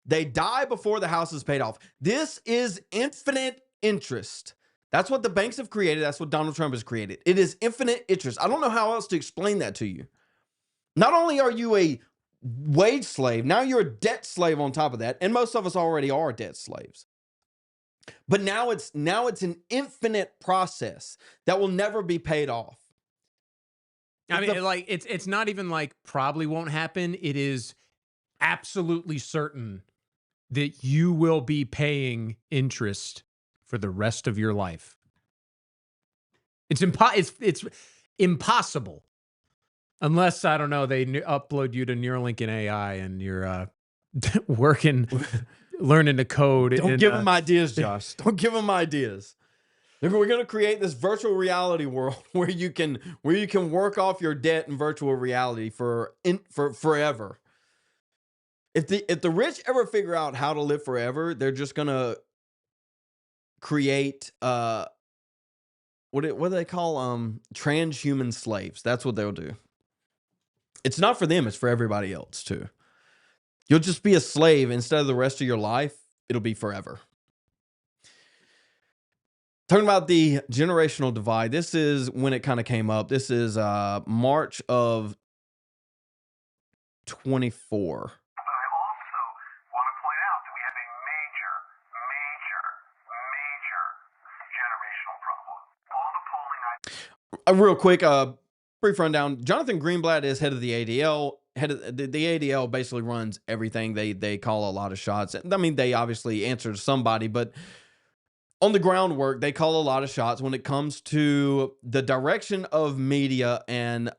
They die before the house is paid off. This is infinite interest. That's what the banks have created. That's what Donald Trump has created. It is infinite interest. I don't know how else to explain that to you. Not only are you a wage slave, now you're a debt slave on top of that, and most of us already are debt slaves. But now it's an infinite process that will never be paid off. I mean, it's not even like probably won't happen. It is absolutely certain that you will be paying interest for the rest of your life. It's impossible. Unless, I don't know, they upload you to Neuralink and AI and you're working... learning to code. Don't give them ideas, Josh. Don't give them ideas. We're going to create this virtual reality world where you can work off your debt in virtual reality for forever. If the rich ever figure out how to live forever, they're just going to create what do they call transhuman slaves. That's what they'll do. It's not for them, it's for everybody else too. You'll just be a slave instead of the rest of your life. It'll be forever. Talking about the generational divide. This is when it kind of came up. This is March of 24. I also want to point out that we have a major generational problem. All the polling Real quick, brief rundown. Jonathan Greenblatt is head of the ADL. The ADL basically runs everything. They call a lot of shots. I mean, they obviously answer to somebody, but on the groundwork, they call a lot of shots when it comes to the direction of media and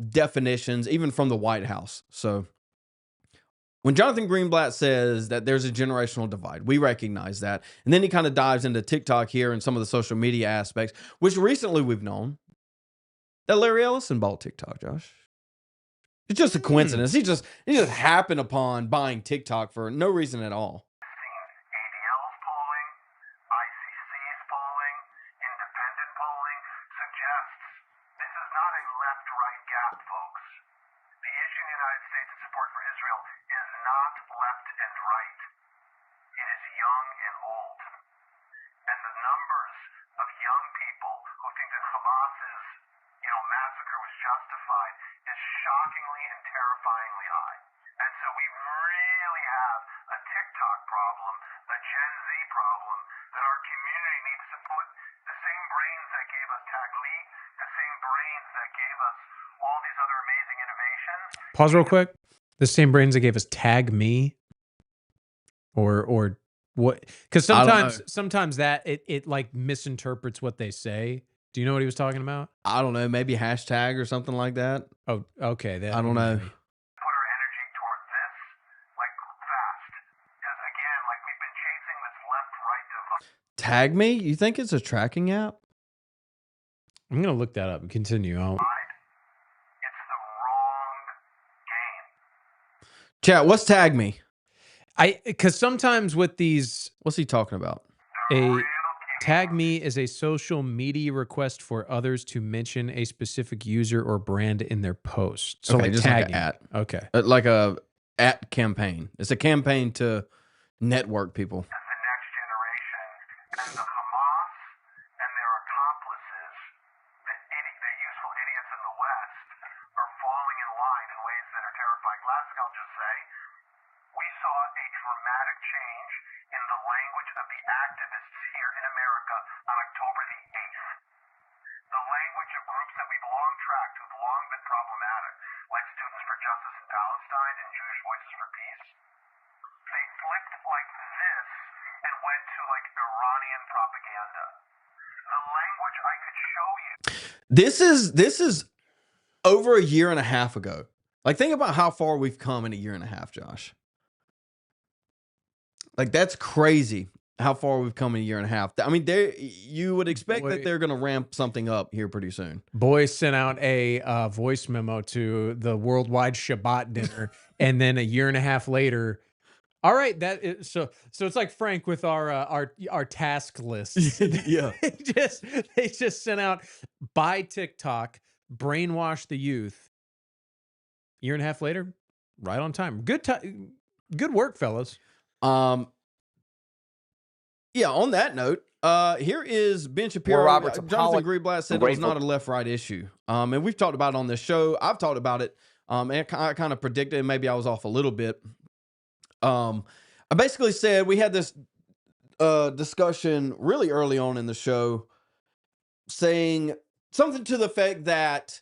definitions, even from the White House. So when Jonathan Greenblatt says that there's a generational divide, we recognize that. And then he kind of dives into TikTok here and some of the social media aspects, which recently we've known that Larry Ellison bought TikTok, Josh. It's just a coincidence. He just happened upon buying TikTok for no reason at all. ADL's polling, ICC's polling, independent polling suggests this is not a left-right gap, folks. The issue in the United States of support for Israel is not left and right. It is young and old. And the numbers of young people who think that Hamas's massacre was justified is shockingly and terrifyingly high. And so we really have a TikTok problem, a Gen Z problem, that our community needs to put the same brains that gave us Tag Lee, the same brains that gave us all these other amazing innovations. Pause real quick. The same brains that gave us Tag Me? Or what? Because sometimes that it like misinterprets what they say. Do you know what he was talking about? I don't know. Maybe hashtag or something like that. Oh, okay. I don't know. Put our energy toward this, fast. Because again, we've been chasing this left-right divide. Tag Me? You think it's a tracking app? I'm going to look that up and continue. It's the wrong game. Chat, what's Tag Me? Because sometimes with these... What's he talking about? Tag Me is a social media request for others to mention a specific user or brand in their post. So okay, just tagging. like an at. Okay. Like a at campaign. It's a campaign to network people. The next generation and the Hamas and show you. This is over a year and a half ago. Like, think about how far we've come in a year and a half, Josh. Like, that's crazy how far we've come in a year and a half. I mean, you would expect that they're going to ramp something up here pretty soon. Boy sent out a voice memo to the worldwide Shabbat dinner, and then a year and a half later, all right, so it's like Frank with our task list. Yeah. they just sent out buy TikTok, brainwash the youth. Year and a half later, right on time. Good work, fellas. Yeah, on that note, here is Ben Shapiro. Jonathan Greenblatt said it was not a left-right issue. And we've talked about it on this show. I've talked about it. And I kind of predicted, and maybe I was off a little bit. I basically said we had this discussion really early on in the show saying something to the effect that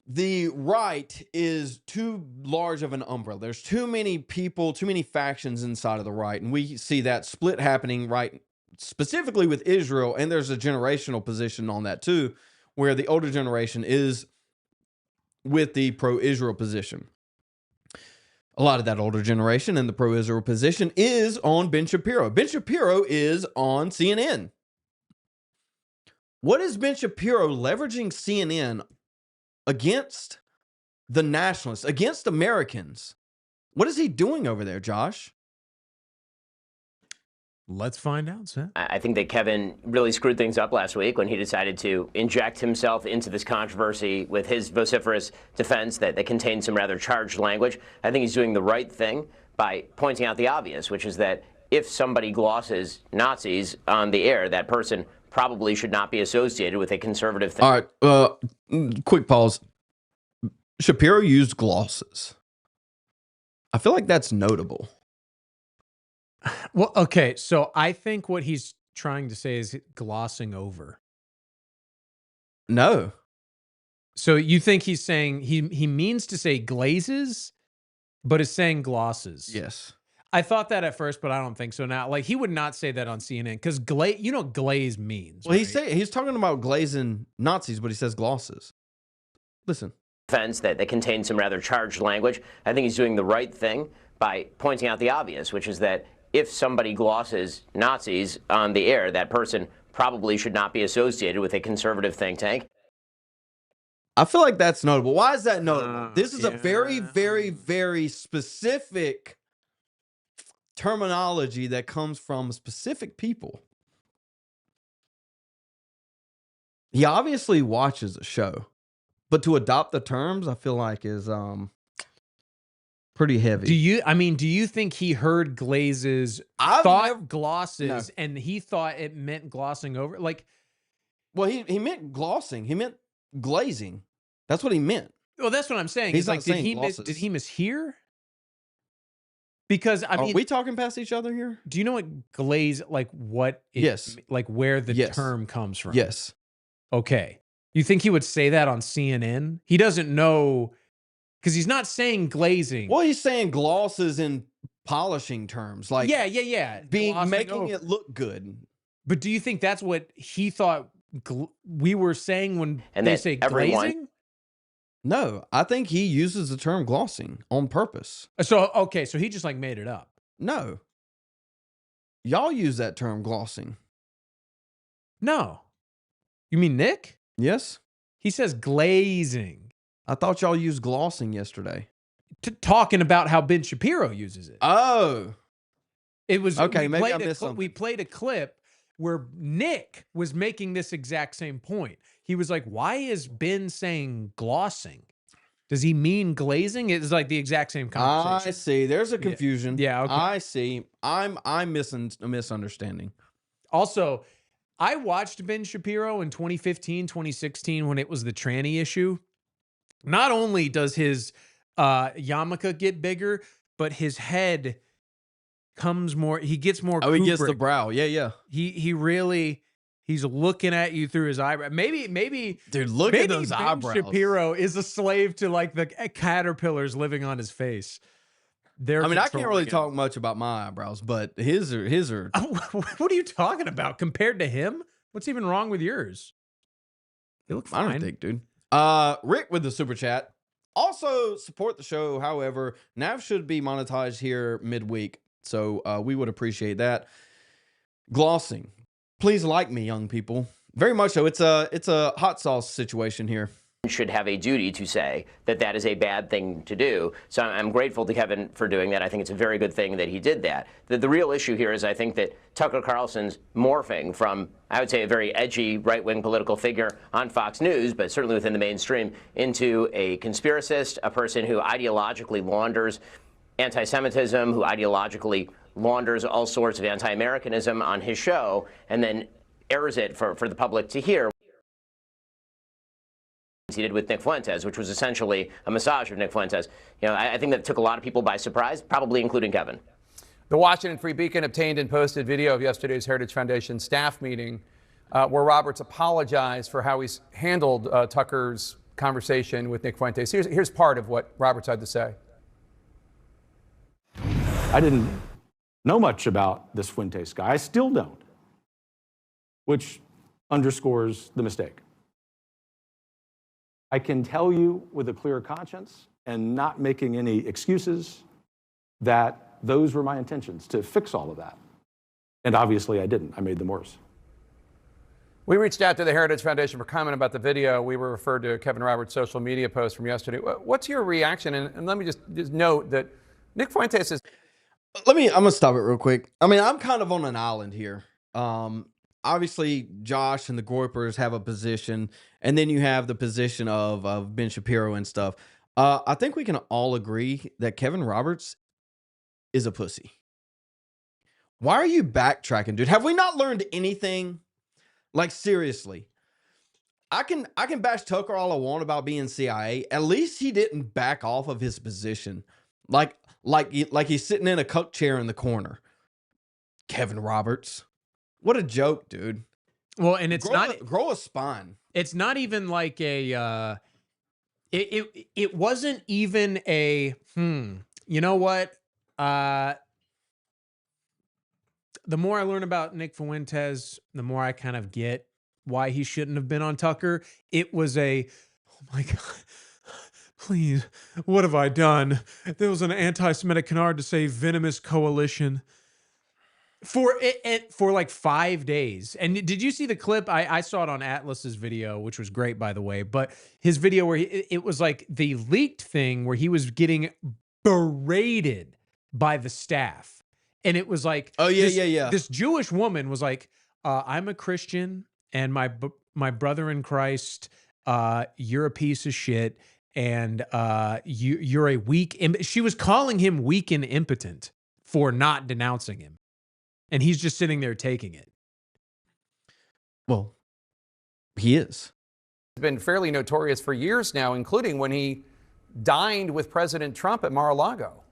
the right is too large of an umbrella. There's too many people, too many factions inside of the right. And we see that split happening right specifically with Israel. And there's a generational position on that too, where the older generation is with the pro-Israel position. A lot of that older generation and the pro-Israel position is on Ben Shapiro. Ben Shapiro is on CNN. What is Ben Shapiro leveraging CNN against the nationalists, against Americans? What is he doing over there, Josh? Let's find out, Seth. I think that Kevin really screwed things up last week when he decided to inject himself into this controversy with his vociferous defense that contained some rather charged language. I think he's doing the right thing by pointing out the obvious, which is that if somebody glosses Nazis on the air, that person probably should not be associated with a conservative thing. All right, quick pause. Shapiro used glosses. I feel like that's notable. Well, okay, so I think what he's trying to say is glossing over. No. So you think he's saying he means to say glazes, but is saying glosses? Yes. I thought that at first, but I don't think so now. Like, he would not say that on CNN because you know what glaze means. Well, right? he's talking about glazing Nazis, but he says glosses. Listen. Defense that contains some rather charged language. I think he's doing the right thing by pointing out the obvious, which is that if somebody glosses Nazis on the air, that person probably should not be associated with a conservative think tank. I feel like that's notable. Why is that notable? This is a very, very, very specific terminology that comes from specific people. He obviously watches a show, but to adopt the terms, I feel like is pretty heavy. Do you think he heard glazes, thought glosses, and he thought it meant glossing over? Like, well, he meant glossing. He meant glazing. That's what he meant. Well, that's what I'm saying. He's like, not saying glosses. Did he mishear? Because I mean, are we talking past each other here? Do you know what glaze, like what? Yes. Like where the term comes from? Yes. Okay. You think he would say that on CNN? He doesn't know because he's not saying glazing. Well, he's saying glosses in polishing terms, like yeah, making it look good. But do you think that's what he thought we were saying when they say glazing? No, I think he uses the term glossing on purpose. So okay, so he just like made it up. No, y'all use that term glossing. No, you mean Nick? Yes, he says glazing. I thought y'all used glossing yesterday. Talking about how Ben Shapiro uses it. Oh, it was okay. Maybe I missed something. We played a clip where Nick was making this exact same point. He was like, "Why is Ben saying glossing? Does he mean glazing?" It's like the exact same conversation. I see. There's a confusion. Yeah. Okay. I see. I'm misunderstanding. Also, I watched Ben Shapiro in 2015, 2016 when it was the tranny issue. Not only does his yarmulke get bigger, but his head comes more. He gets more. Oh, he gets the brow. Yeah. He really. He's looking at you through his eyebrow. Maybe, dude, look at those Ben eyebrows. Shapiro is a slave to like the caterpillars living on his face. I can't really talk much about my eyebrows, but his are. What are you talking about compared to him? What's even wrong with yours? They look I fine. don't think, dude. Rick with the super chat. Also support the show. However, Nav should be monetized here midweek, so we would appreciate that. Glossing, please like me, young people. Very much so. It's a hot sauce situation here. Should have a duty to say that that is a bad thing to do. So I'm grateful to Kevin for doing that. I think it's a very good thing that he did that. The real issue here is I think that Tucker Carlson's morphing from, I would say, a very edgy right-wing political figure on Fox News, but certainly within the mainstream, into a conspiracist, a person who ideologically launders anti-Semitism, who ideologically launders all sorts of anti-Americanism on his show, and then airs it for the public to hear. He did with Nick Fuentes, which was essentially a massage of Nick Fuentes. You know, I think that took a lot of people by surprise, probably including Kevin. The Washington Free Beacon obtained and posted video of yesterday's Heritage Foundation staff meeting where Roberts apologized for how he's handled Tucker's conversation with Nick Fuentes. Here's part of what Roberts had to say. I didn't know much about this Fuentes guy. I still don't, which underscores the mistake. I can tell you with a clear conscience and not making any excuses that those were my intentions, to fix all of that. And obviously I didn't. I made them worse. We reached out to the Heritage Foundation for comment about the video. We were referred to Kevin Roberts' social media post from yesterday. What's your reaction? And let me just note that Nick Fuentes is... I'm gonna stop it real quick. I mean, I'm kind of on an island here. Obviously, Josh and the Groypers have a position, and then you have the position of Ben Shapiro and stuff. I think we can all agree that Kevin Roberts is a pussy. Why are you backtracking, dude? Have we not learned anything? Like, seriously. I can bash Tucker all I want about being CIA. At least he didn't back off of his position. Like he's sitting in a cuck chair in the corner. Kevin Roberts. What a joke, dude. Well, and it's grow a spine. It's not even like a it wasn't even a you know what? The more I learn about Nick Fuentes, the more I kind of get why he shouldn't have been on Tucker. It was a, oh my God, please, what have I done? There was an anti-Semitic canard to say venomous coalition. For like 5 days. And did you see the clip? I saw it on Atlas's video, which was great, by the way. But his video where it was like the leaked thing where he was getting berated by the staff. And it was like, oh, yeah. This Jewish woman was like, I'm a Christian and my brother in Christ, you're a piece of shit. And you're a weak. She was calling him weak and impotent for not denouncing him. And he's just sitting there taking it. Well, he is. He's been fairly notorious for years now, including when he dined with President Trump at Mar-a-Lago.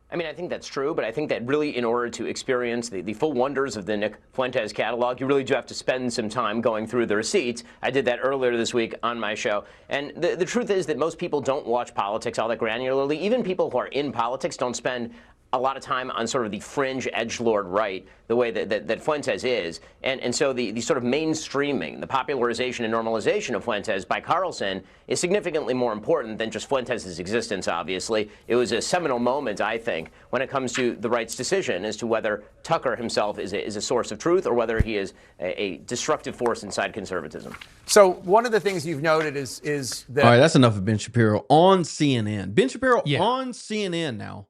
I mean, I think that's true, but I think that really in order to experience the full wonders of the Nick Fuentes catalog, you really do have to spend some time going through the receipts. I did that earlier this week on my show. And the truth is that most people don't watch politics all that granularly. Even people who are in politics don't spend a lot of time on sort of the fringe edgelord right, the way that Fuentes is. And so the sort of mainstreaming, the popularization and normalization of Fuentes by Carlson is significantly more important than just Fuentes' existence, obviously. It was a seminal moment, I think, when it comes to the right's decision as to whether Tucker himself is a source of truth or whether he is a destructive force inside conservatism. So one of the things you've noted is that... All right, that's enough of Ben Shapiro on CNN. Ben Shapiro on CNN now.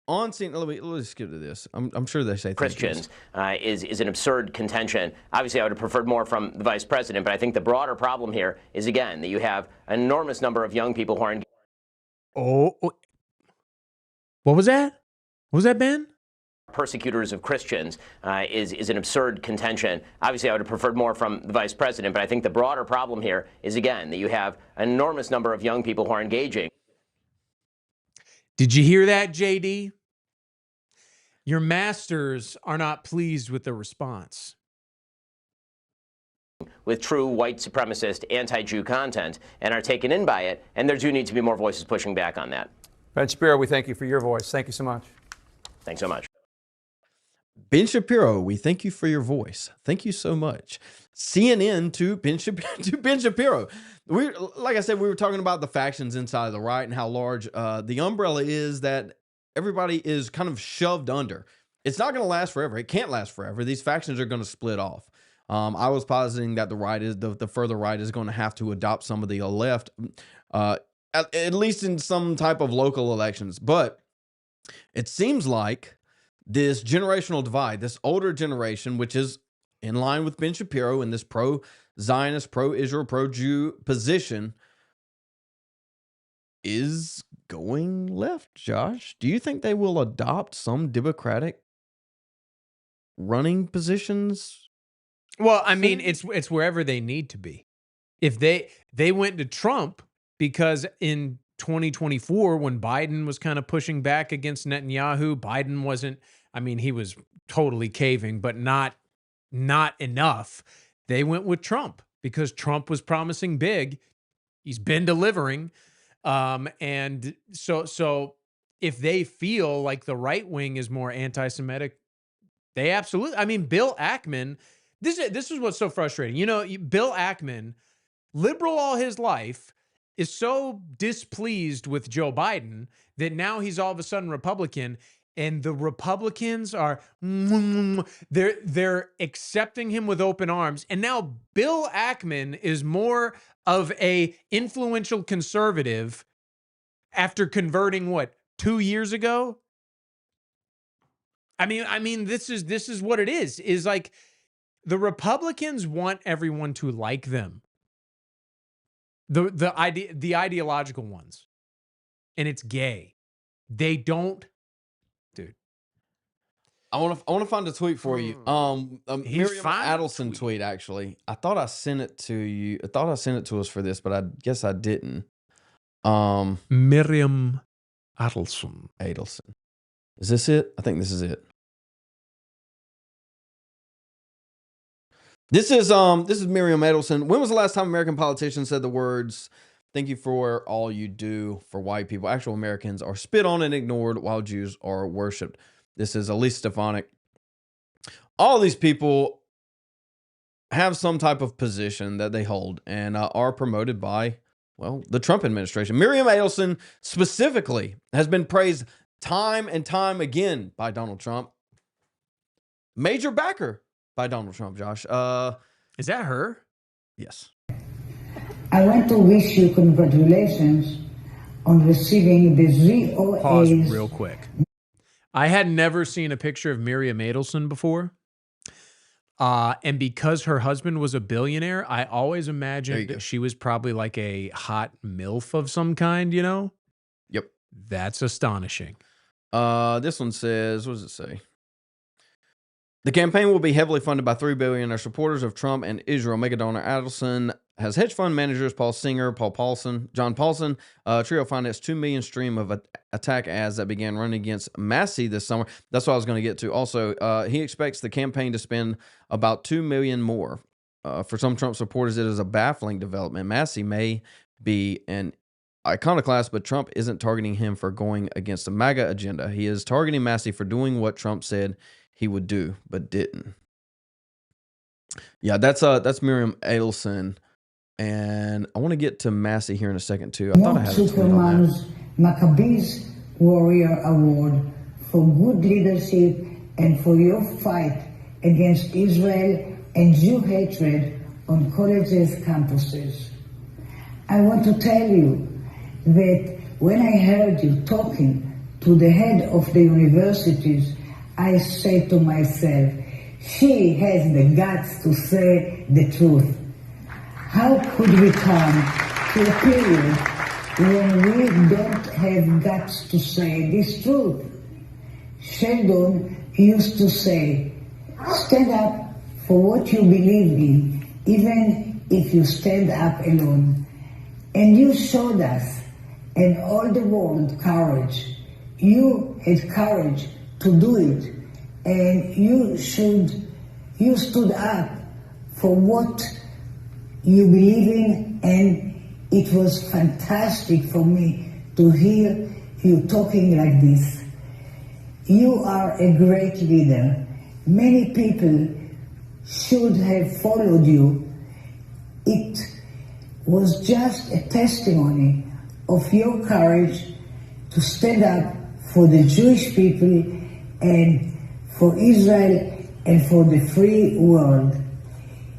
On scene, let's skip to this. I'm sure they say Christians is an absurd contention. Obviously, I would have preferred more from the vice president, but I think the broader problem here is, again, that you have an enormous number of young people who are... What was that? What was that, Ben? Persecutors of Christians is an absurd contention. Obviously, I would have preferred more from the vice president, but I think the broader problem here is, again, that you have an enormous number of young people who are engaging. Did you hear that, JD? Your masters are not pleased with the response. With true white supremacist, anti-Jew content and are taken in by it, and there do need to be more voices pushing back on that. Ben Shapiro, we thank you for your voice. Thank you so much. Thanks so much. Ben Shapiro, we thank you for your voice. Thank you so much. CNN to Ben Shapiro. Like I said, we were talking about the factions inside of the right and how large the umbrella is that everybody is kind of shoved under. It's not going to last forever. It can't last forever. These factions are going to split off. I was positing that the right is the further right is going to have to adopt some of the left, at least in some type of local elections. But it seems like this generational divide, this older generation, which is in line with Ben Shapiro in this pro-Zionist, pro-Israel, pro-Jew position, is going left, Josh. Do you think they will adopt some Democratic running positions? Well, I mean, it's wherever they need to be. If they went to Trump because in 2024, when Biden was kind of pushing back against Netanyahu, Biden wasn't, I mean, he was totally caving, but not enough. They went with Trump because Trump was promising big. He's been delivering. And so if they feel like the right wing is more anti-Semitic, they absolutely, I mean, Bill Ackman, this is what's so frustrating. You know, Bill Ackman, liberal all his life, is so displeased with Joe Biden that now he's all of a sudden Republican, and the Republicans are, they're accepting him with open arms. And now Bill Ackman is more of a influential conservative after converting, what, 2 years ago? I mean, this is what it is like the Republicans want everyone to like them. The ideological ones. And it's gay. They don't, dude. I want to find a tweet for you. Miriam Adelson tweet, actually. I thought I sent it to you. I thought I sent it to us for this, but I guess I didn't. Miriam Adelson. Is this it? I think this is it. This is Miriam Adelson. When was the last time American politicians said the words, "Thank you for all you do for white people"? Actual Americans are spit on and ignored while Jews are worshipped. This is Elise Stefanik. All these people have some type of position that they hold and are promoted by, well, the Trump administration. Miriam Adelson specifically has been praised time and time again by Donald Trump. Major backer by Donald Trump, Josh. Is that her? Yes. I want to wish you congratulations on receiving the ZOA's... Pause real quick. I had never seen a picture of Miriam Adelson before. And because her husband was a billionaire, I always imagined that she was probably like a hot MILF of some kind, you know? Yep. That's astonishing. This one says, what does it say? The campaign will be heavily funded by $3 billion supporters of Trump and Israel. Mega donor Adelson has hedge fund managers Paul Singer, John Paulson, Trio financed $2 million stream of attack ads that began running against Massey this summer. That's what I was going to get to. Also, he expects the campaign to spend about $2 million more. For some Trump supporters, it is a baffling development. Massey may be an iconoclast, but Trump isn't targeting him for going against the MAGA agenda. He is targeting Massey for doing what Trump said he would do, but didn't. Yeah, that's Miriam Adelson, and I want to get to Massey here in a second too. I thought I had a tweet on that. Maccabees Warrior Award for good leadership and for your fight against Israel and Jew hatred on colleges' campuses. I want to tell you that when I heard you talking to the head of the universities, I said to myself, she has the guts to say the truth. How could we come to a period when we don't have guts to say this truth? Sheldon used to say, stand up for what you believe in, even if you stand up alone. And you showed us and all the world courage. You had courage to do it, and you stood up for what you believe in, and it was fantastic for me to hear you talking like this. You are a great leader. many people should have followed you. It was just a testimony of your courage to stand up for the Jewish people and for Israel and for the free world.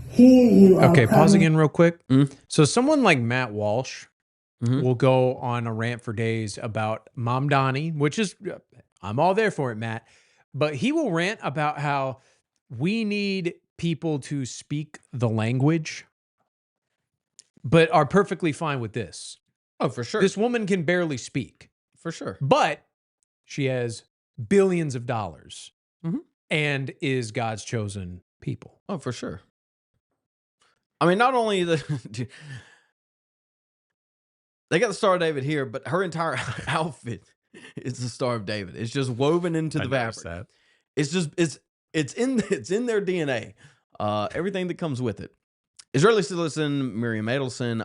Here you are. Okay, pause again real quick. So someone like Matt Walsh will go on a rant for days about Mom Donnie, which is, I'm all there for it, Matt. But he will rant about how we need people to speak the language, but are perfectly fine with this. Oh, for sure. This woman can barely speak. For sure. But she has billions of dollars and is God's chosen people. Oh, for sure. I mean, not only the they got the Star of David here, but her entire outfit is the Star of David. It's just woven into the fabric. It's just it's in their DNA. Everything that comes with it. Israeli citizen Miriam Adelson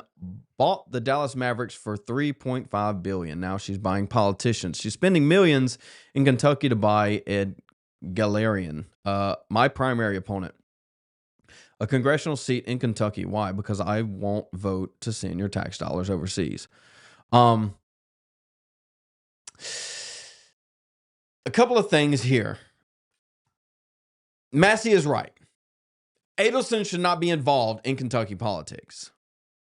bought the Dallas Mavericks for $3.5 billion. Now she's buying politicians. She's spending millions in Kentucky to buy Ed Galerian, my primary opponent. A congressional seat in Kentucky. Why? Because I won't vote to send your tax dollars overseas. A couple of things here. Massey is right. Adelson should not be involved in Kentucky politics.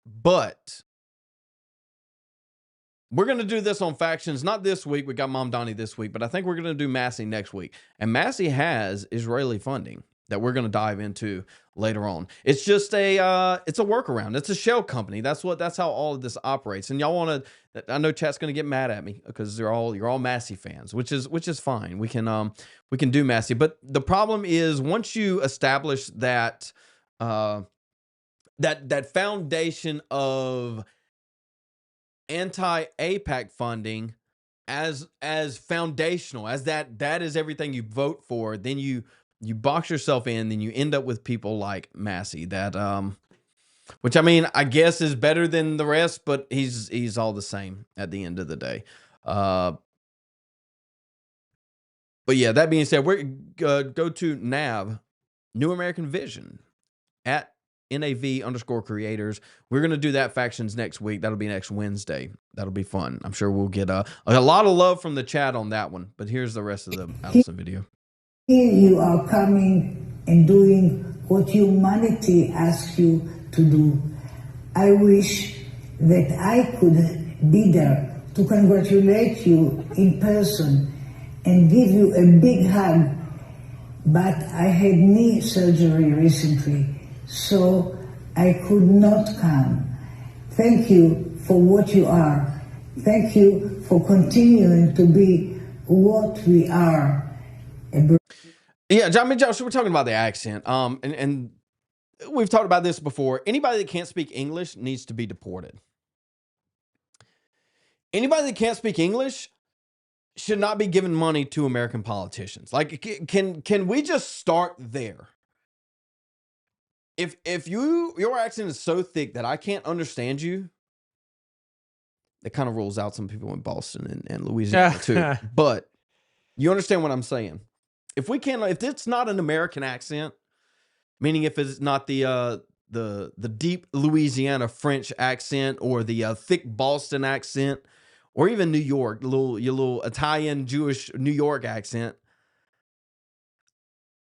But we're going to do this on factions. Not this week. We got Mom Donnie this week. But I think we're going to do Massey next week. And Massey has Israeli funding that we're going to dive into later on. It's just it's a workaround. It's a shell company. That's how all of this operates. And y'all want to, I know chat's going to get mad at me because you're all Massey fans, which is fine. We can do Massey. But the problem is once you establish that that foundation of anti-AIPAC funding as foundational, as that is everything you vote for, then you box yourself in, then you end up with people like Massey that, which I mean, I guess is better than the rest, but he's all the same at the end of the day. But yeah, that being said, we're go to NAV, New American Vision, at NAV_creators. We're going to do that factions next week. That'll be next Wednesday. That'll be fun. I'm sure we'll get a lot of love from the chat on that one. But here's the rest of the Allison video. Here you are coming and doing what humanity asks you to do. I wish that I could be there to congratulate you in person and give you a big hug, but I had knee surgery recently, so I could not come. Thank you for what you are. Thank you for continuing to be what we are. Yeah, I mean, Josh, we're talking about the accent. And we've talked about this before. Anybody that can't speak English needs to be deported. Anybody that can't speak English should not be given money to American politicians. Like, can we just start there? If your accent is so thick that I can't understand you, that kind of rules out some people in Boston and Louisiana too. But you understand what I'm saying? If it's not an American accent, meaning if it's not the deep Louisiana French accent or the thick Boston accent, or even New York, your little Italian Jewish New York accent,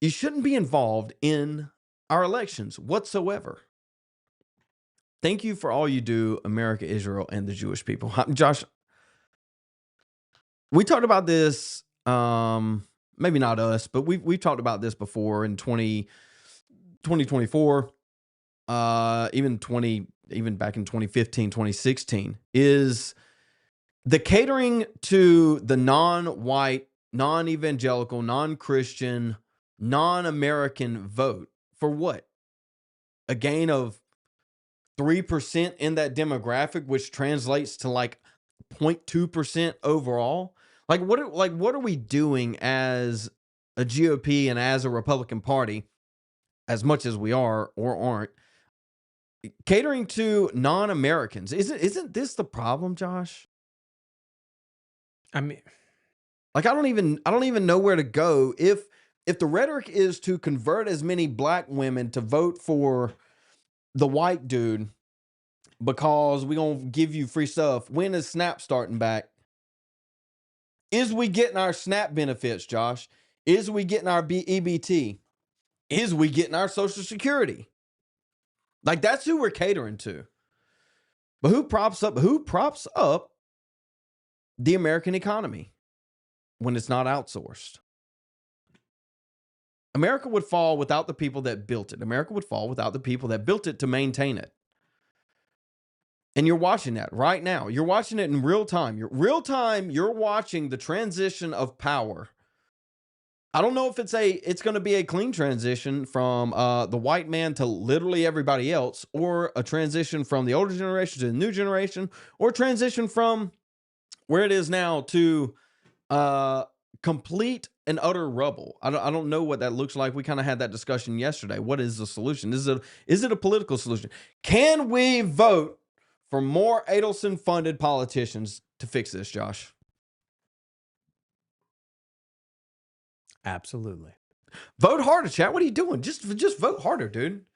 you shouldn't be involved in our elections whatsoever. Thank you for all you do, America, Israel, and the Jewish people. Josh, we talked about this. Maybe not us, but we've talked about this before in 2024, even back in 2015, 2016, is the catering to the non-white, non-evangelical, non-Christian, non-American vote for what? A gain of 3% in that demographic, which translates to like 0.2% overall. Like what are we doing as a GOP and as a Republican Party, as much as we are or aren't, catering to non-Americans? Isn't this the problem, Josh? I mean, like I don't even know where to go. If if the rhetoric is to convert as many black women to vote for the white dude because we're going to give you free stuff, when is SNAP starting back? Is we getting our SNAP benefits, Josh? Is we getting our EBT? Is we getting our Social Security? Like, that's who we're catering to. But who props up the American economy when it's not outsourced? America would fall without the people that built it. America would fall without the people that built it to maintain it. And you're watching that right now. You're watching it in real time. You're watching the transition of power. I don't know if it's going to be a clean transition from the white man to literally everybody else, or a transition from the older generation to the new generation, or a transition from where it is now to complete and utter rubble. I don't know what that looks like. We kind of had that discussion yesterday. What is the solution? Is it a political solution? Can we vote for more Adelson-funded politicians to fix this, Josh? Absolutely. Vote harder, chat. What are you doing? Just vote harder, dude.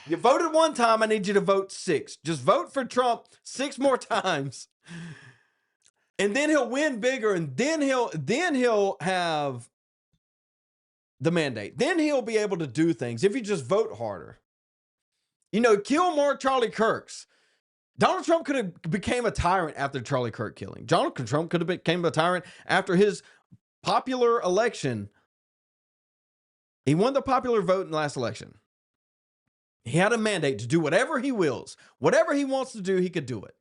You voted one time. I need you to vote 6. Just vote for Trump 6 more times. And then he'll win bigger, and then he'll have the mandate. Then he'll be able to do things if you just vote harder. You know, kill more Charlie Kirks. Donald Trump could have became a tyrant after Charlie Kirk killing. Donald Trump could have became a tyrant after his popular election. He won the popular vote in the last election. He had a mandate to do whatever he wills. Whatever he wants to do, he could do it.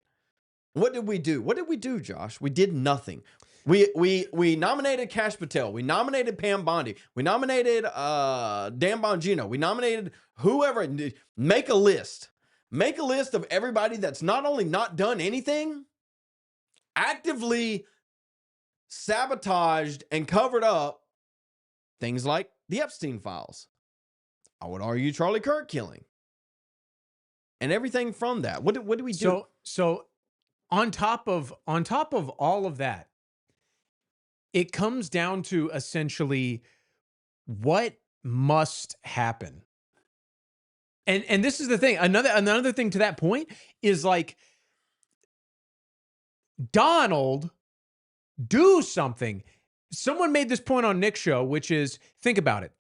What did we do? What did we do, Josh? We did nothing. We nominated Kash Patel. We nominated Pam Bondi. We nominated Dan Bongino. We nominated whoever. Make a list. Make a list of everybody that's not only not done anything, actively sabotaged and covered up things like the Epstein files. I would argue Charlie Kirk killing. And everything from that. What do we do? So on top of all of that, it comes down to essentially what must happen. And this is the thing. Another thing to that point is, like, Donald, do something. Someone made this point on Nick's show, which is, think about it.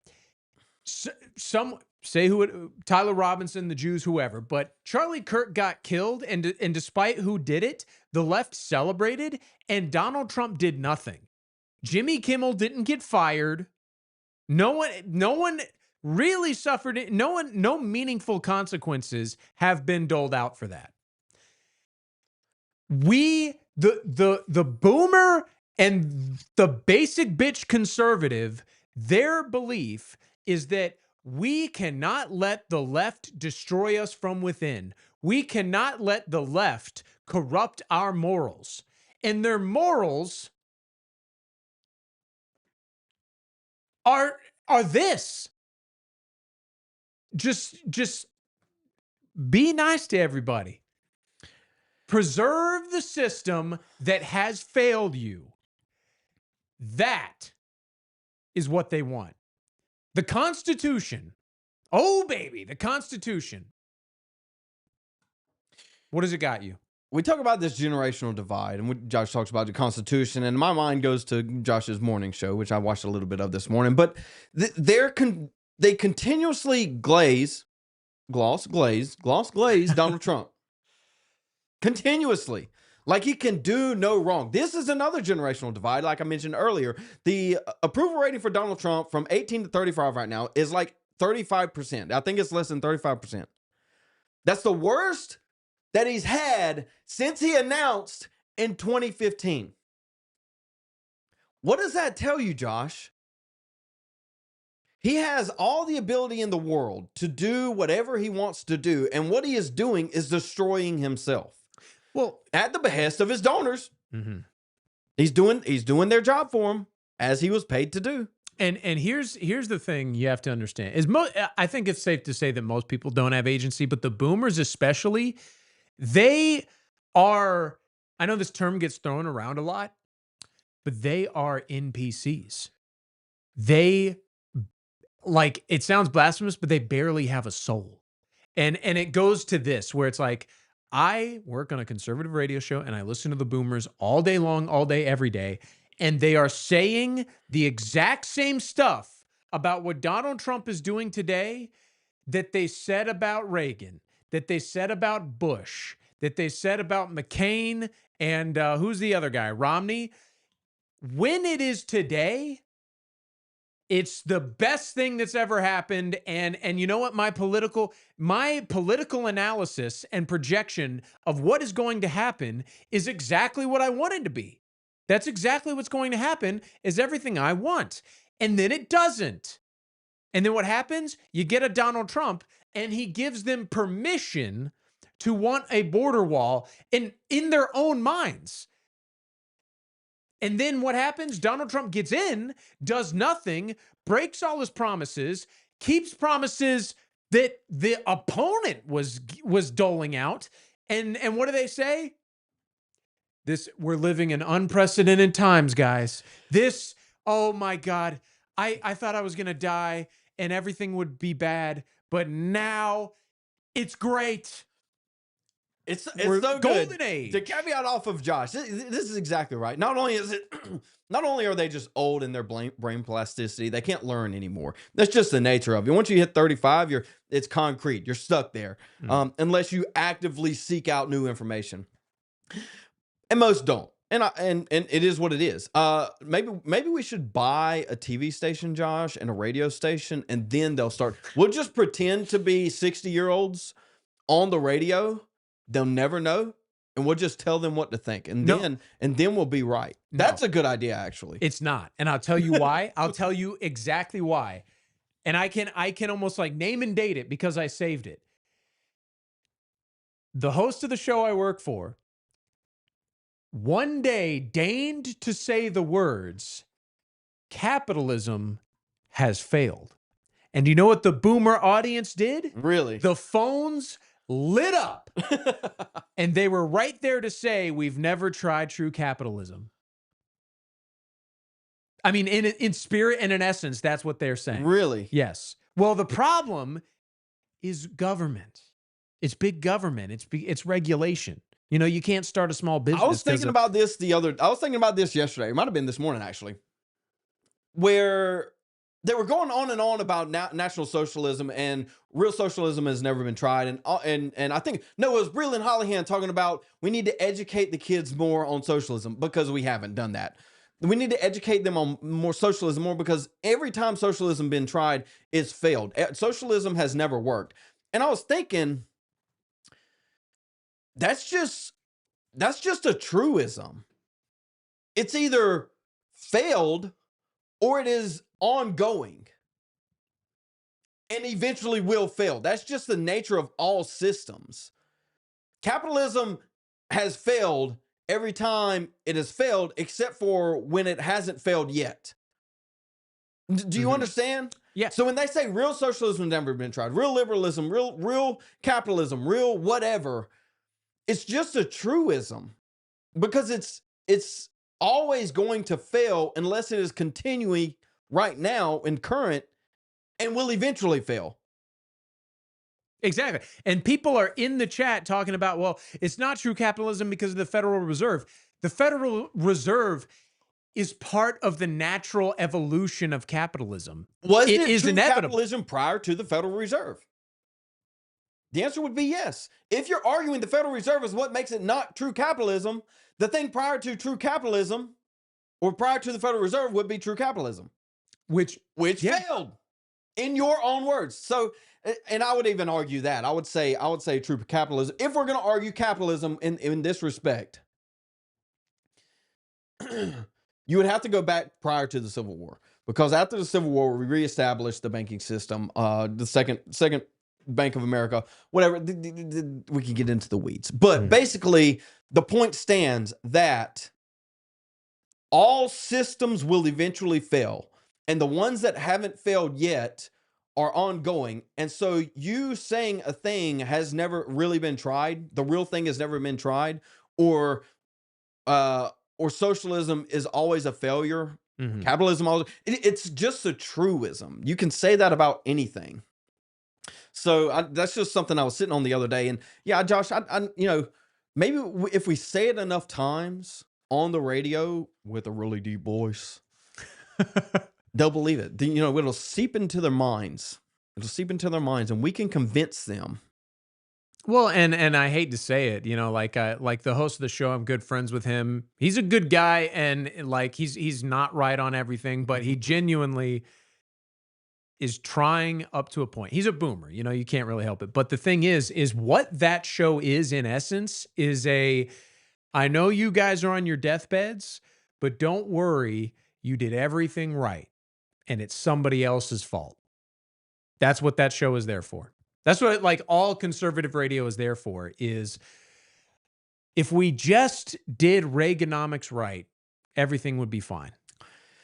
Tyler Robinson, the Jews, whoever, but Charlie Kirk got killed, and despite who did it, the left celebrated, and Donald Trump did nothing. Jimmy Kimmel didn't get fired. No one really suffered it. No meaningful consequences have been doled out for that. The boomer and the basic bitch conservative, their belief is that we cannot let the left destroy us from within. We cannot let the left corrupt our morals. And their morals are this. Just be nice to everybody. Preserve the system that has failed you. That is what they want. The Constitution. Oh, baby, the Constitution. What has it got you? We talk about this generational divide, and Josh talks about the Constitution, and my mind goes to Josh's morning show, which I watched a little bit of this morning. But they continuously gloss Donald Trump. Continuously. Like he can do no wrong. This is another generational divide. Like I mentioned earlier, the approval rating for Donald Trump from 18 to 35 right now is like 35%. I think it's less than 35%. That's the worst that he's had since he announced in 2015. What does that tell you, Josh? He has all the ability in the world to do whatever he wants to do, and what he is doing is destroying himself. Well, at the behest of his donors. Mm-hmm. He's doing their job for him, as he was paid to do. And here's the thing you have to understand. I think it's safe to say that most people don't have agency, but the boomers especially, they are, I know this term gets thrown around a lot, but they are NPCs. They like, it sounds blasphemous, but they barely have a soul. And it goes to this where it's like, I work on a conservative radio show and I listen to the boomers all day long, all day, every day. And they are saying the exact same stuff about what Donald Trump is doing today that they said about Reagan, that they said about Bush, that they said about McCain, and who's the other guy? Romney. When it is today, it's the best thing that's ever happened. And you know what? My political analysis and projection of what is going to happen is exactly what I wanted to be. That's exactly what's going to happen, is everything I want. And then it doesn't. And then what happens? You get a Donald Trump, and he gives them permission to want a border wall in their own minds. And then what happens? Donald Trump gets in, does nothing, breaks all his promises, keeps promises that the opponent was doling out. And what do they say? We're living in unprecedented times, guys. Oh my God. I thought I was going to die and everything would be bad, but now it's great. It's We're so golden good. age. To caveat off of Josh, this is exactly right. Not only are they just old in their brain plasticity, they can't learn anymore. That's just the nature of it. Once you hit 35, it's concrete. You're stuck there, unless you actively seek out new information. And most don't. And it is what it is. Maybe we should buy a TV station, Josh, and a radio station, and then they'll start. We'll just pretend to be 60-year-olds on the radio. They'll never know, and we'll just tell them what to think, and then we'll be right. That's a good idea, actually. It's not, and I'll tell you why. I'll tell you exactly why, and I can almost like name and date it because I saved it. The host of the show I work for one day deigned to say the words, "Capitalism has failed," and you know what the boomer audience did? Really? The phones lit up. And they were right there to say, we've never tried true capitalism. I mean, in spirit and in essence, that's what they're saying. Really? Yes. Well, the problem is government. It's big government. It's regulation. You know, you can't start a small business. I was thinking about this yesterday. It might have been this morning, actually, where they were going on and on about National Socialism, and real socialism has never been tried. And I think, no, it was Breland Hollihan talking about we need to educate the kids more on socialism because we haven't done that. We need to educate them on more socialism more because every time socialism been tried, it's failed. Socialism has never worked. And I was thinking, that's just a truism. It's either failed or it is ongoing and eventually will fail. That's just the nature of all systems. Capitalism has failed every time it has failed, except for when it hasn't failed yet. Do you understand? Yeah. So when they say real socialism has never been tried, real liberalism, real capitalism, real whatever, it's just a truism because it's always going to fail unless it is continuing right now in current and will eventually fail. Exactly. And people are in the chat talking about, well, it's not true capitalism because of the Federal Reserve. The Federal Reserve is part of the natural evolution of capitalism. Was it is true inevitable. capitalism prior to the Federal Reserve? The answer would be yes. If you're arguing the Federal Reserve is what makes it not true capitalism, the thing prior to true capitalism or prior to the Federal Reserve would be true capitalism. Which failed, in your own words. So, and I would even argue that. I would say true capitalism. If we're going to argue capitalism in this respect, you would have to go back prior to the Civil War. Because after the Civil War, we reestablished the banking system, the second Bank of America, whatever. We can get into the weeds. But basically, the point stands that all systems will eventually fail. And the ones that haven't failed yet are ongoing. And so you saying a thing has never really been tried, the real thing has never been tried, or socialism is always a failure, Capitalism, it's just a truism. You can say that about anything. So that's just something I was sitting on the other day. And yeah, Josh, maybe if we say it enough times on the radio with a really deep voice, they'll believe it. It'll seep into their minds. It'll seep into their minds, and we can convince them. Well, and I hate to say it, like the host of the show, I'm good friends with him. He's a good guy, and like he's not right on everything, but he genuinely is trying up to a point. He's a boomer, you can't really help it. But the thing is what that show is in essence is I know you guys are on your deathbeds, but don't worry, you did everything right, and it's somebody else's fault. That's what that show is there for. That's what like all conservative radio is there for, is if we just did Reaganomics right, everything would be fine.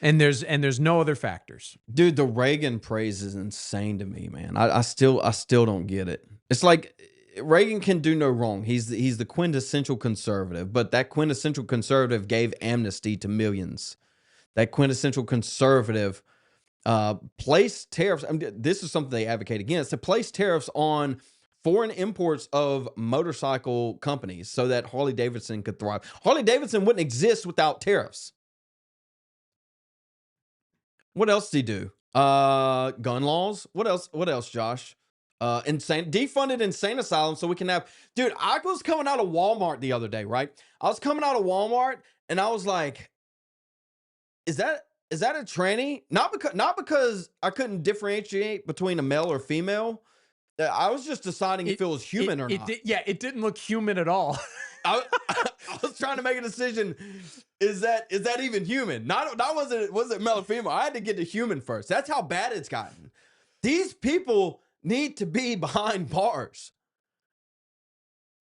And there's no other factors. Dude, the Reagan praise is insane to me, man. I still don't get it. It's like Reagan can do no wrong. He's the quintessential conservative, but that quintessential conservative gave amnesty to millions. That quintessential conservative placed tariffs. I mean, this is something they advocate against, to place tariffs on foreign imports of motorcycle companies so that Harley Davidson could thrive. Harley Davidson wouldn't exist without tariffs. What else did he do? Gun laws. What else, Josh? Defunded insane asylum so we can have. Dude, I was coming out of Walmart the other day, right? I was coming out of Walmart and I was like, is that a tranny? Not because I couldn't differentiate between a male or female. I was just deciding if it was human or not. It didn't look human at all. I was trying to make a decision. Is that even human? Was it male or female? I had to get to human first. That's how bad it's gotten. These people need to be behind bars.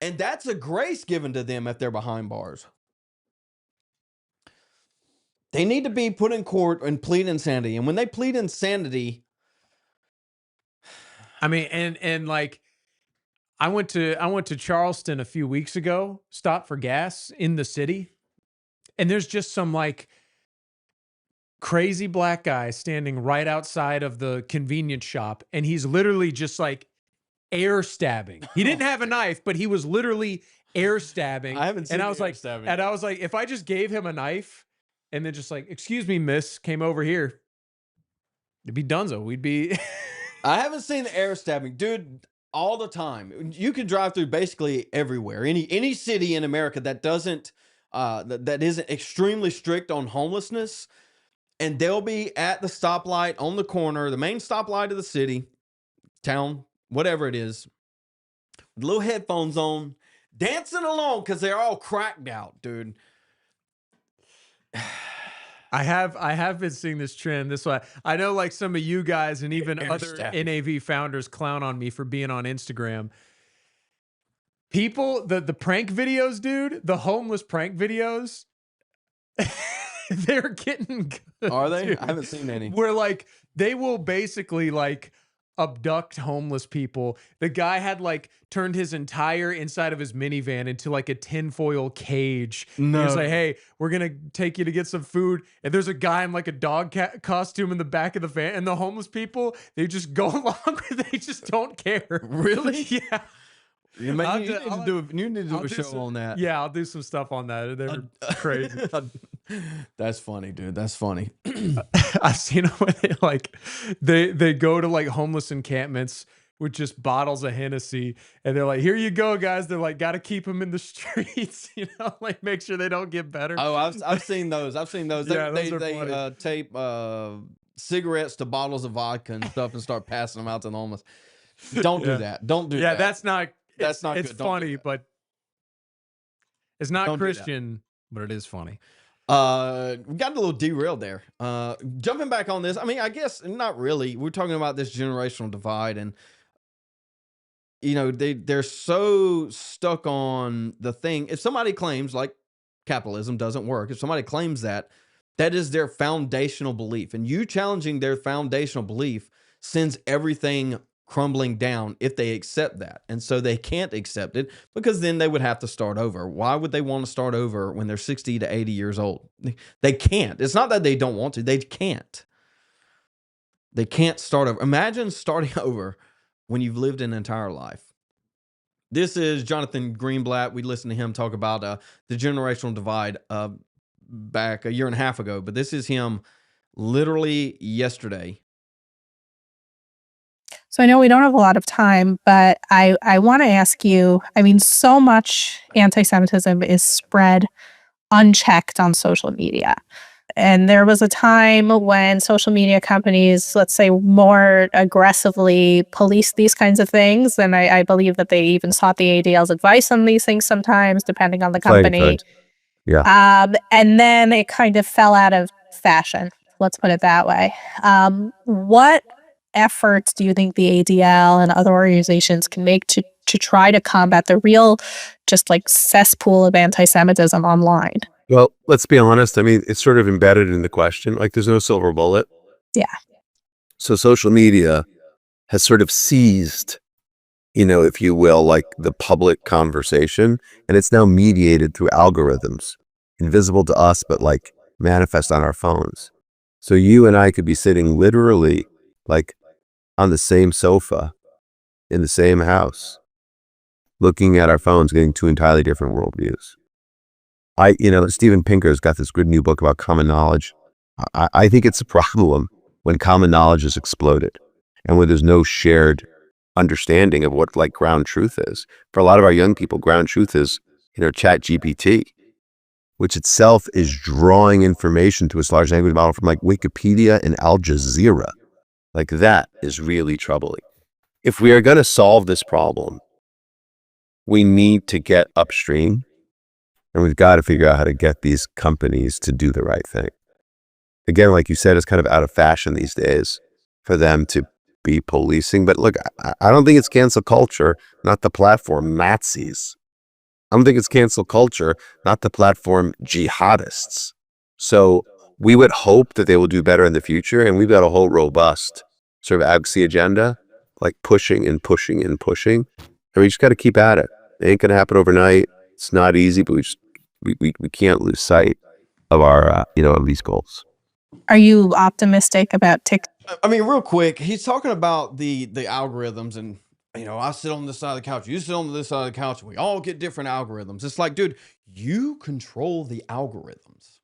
And that's a grace given to them if they're behind bars. They need to be put in court and plead insanity. And when they plead insanity, I mean, and like, I went to Charleston a few weeks ago, stopped for gas in the city, and there's just some like crazy black guy standing right outside of the convenience shop, and he's literally just like air stabbing. He didn't have a knife, but he was literally air stabbing. I haven't seen and I was like, stabbing. And I was like, if I just gave him a knife and then just like, excuse me, miss, came over here, it'd be donezo. We'd be. I haven't seen the air stabbing, dude. All the time. You can drive through basically everywhere. Any city in America that doesn't that isn't extremely strict on homelessness, and they'll be at the stoplight on the corner, the main stoplight of the city, town, whatever it is, with little headphones on, dancing along because they're all cracked out, dude. I have been seeing this trend. This way, I know like some of you guys and even other NAV founders clown on me for being on Instagram. People, the prank videos, dude, the homeless prank videos, they're getting good. Are they? Dude. I haven't seen any. Where like they will basically like abduct homeless people. The guy had like turned his entire inside of his minivan into like a tinfoil cage. No. He was like, hey, we're going to take you to get some food. And there's a guy in like a dog costume in the back of the van. And the homeless people, they just go along with it. They just don't care. Really? Yeah. You need to do a show on that. Yeah, I'll do some stuff on that. They're crazy. That's funny, dude. That's funny. I've seen them where they go to like homeless encampments with just bottles of Hennessy, and they're like, "Here you go, guys." They're like, "Got to keep them in the streets, like make sure they don't get better." Oh, I've seen those. Yeah, they tape cigarettes to bottles of vodka and stuff and start passing them out to the homeless. Don't do that. Don't do that. Yeah, that's not It's good. Funny, but it's not Christian, but it is funny. We got a little derailed there. Jumping back on this, I mean, I guess not really. We're talking about this generational divide, and they're so stuck on the thing. If somebody claims like capitalism doesn't work, if somebody claims that is their foundational belief, and you challenging their foundational belief sends everything crumbling down if they accept that. And so they can't accept it because then they would have to start over. Why would they want to start over when they're 60 to 80 years old? They can't. It's not that they don't want to. They can't. They can't start over. Imagine starting over when you've lived an entire life. This is Jonathan Greenblatt. We listened to him talk about the generational divide back a year and a half ago, but this is him literally yesterday. So I know we don't have a lot of time, but I want to ask you, I mean, so much anti-Semitism is spread unchecked on social media. And there was a time when social media companies, let's say, more aggressively policed these kinds of things. And I believe that they even sought the ADL's advice on these things sometimes, depending on the company. Yeah. And then it kind of fell out of fashion. Let's put it that way. What efforts do you think the ADL and other organizations can make to try to combat the real, just like cesspool of anti-Semitism online? Well, let's be honest. I mean, it's sort of embedded in the question. Like, there's no silver bullet. Yeah. So social media has sort of seized, if you will, like the public conversation, and it's now mediated through algorithms, invisible to us, but like manifest on our phones. So you and I could be sitting literally like on the same sofa in the same house, looking at our phones, getting two entirely different worldviews. Steven Pinker's got this good new book about common knowledge. I think it's a problem when common knowledge is exploded and when there's no shared understanding of what like ground truth is. For a lot of our young people, ground truth is, Chat GPT, which itself is drawing information to its large language model from like Wikipedia and Al Jazeera. Like, that is really troubling. If we are going to solve this problem, we need to get upstream. And we've got to figure out how to get these companies to do the right thing. Again, like you said, it's kind of out of fashion these days for them to be policing. But look, I don't think it's cancel culture, not the platform Nazis. I don't think it's cancel culture, not the platform jihadists. So we would hope that they will do better in the future. And we've got a whole robust sort of advocacy agenda, like pushing and pushing and pushing. And we just got to keep at it. It ain't going to happen overnight. It's not easy, but we can't lose sight of our, of these goals. Are you optimistic about TikTok? I mean, real quick, he's talking about the algorithms and, I sit on this side of the couch, you sit on this side of the couch, and we all get different algorithms. It's like, dude, you control the algorithms.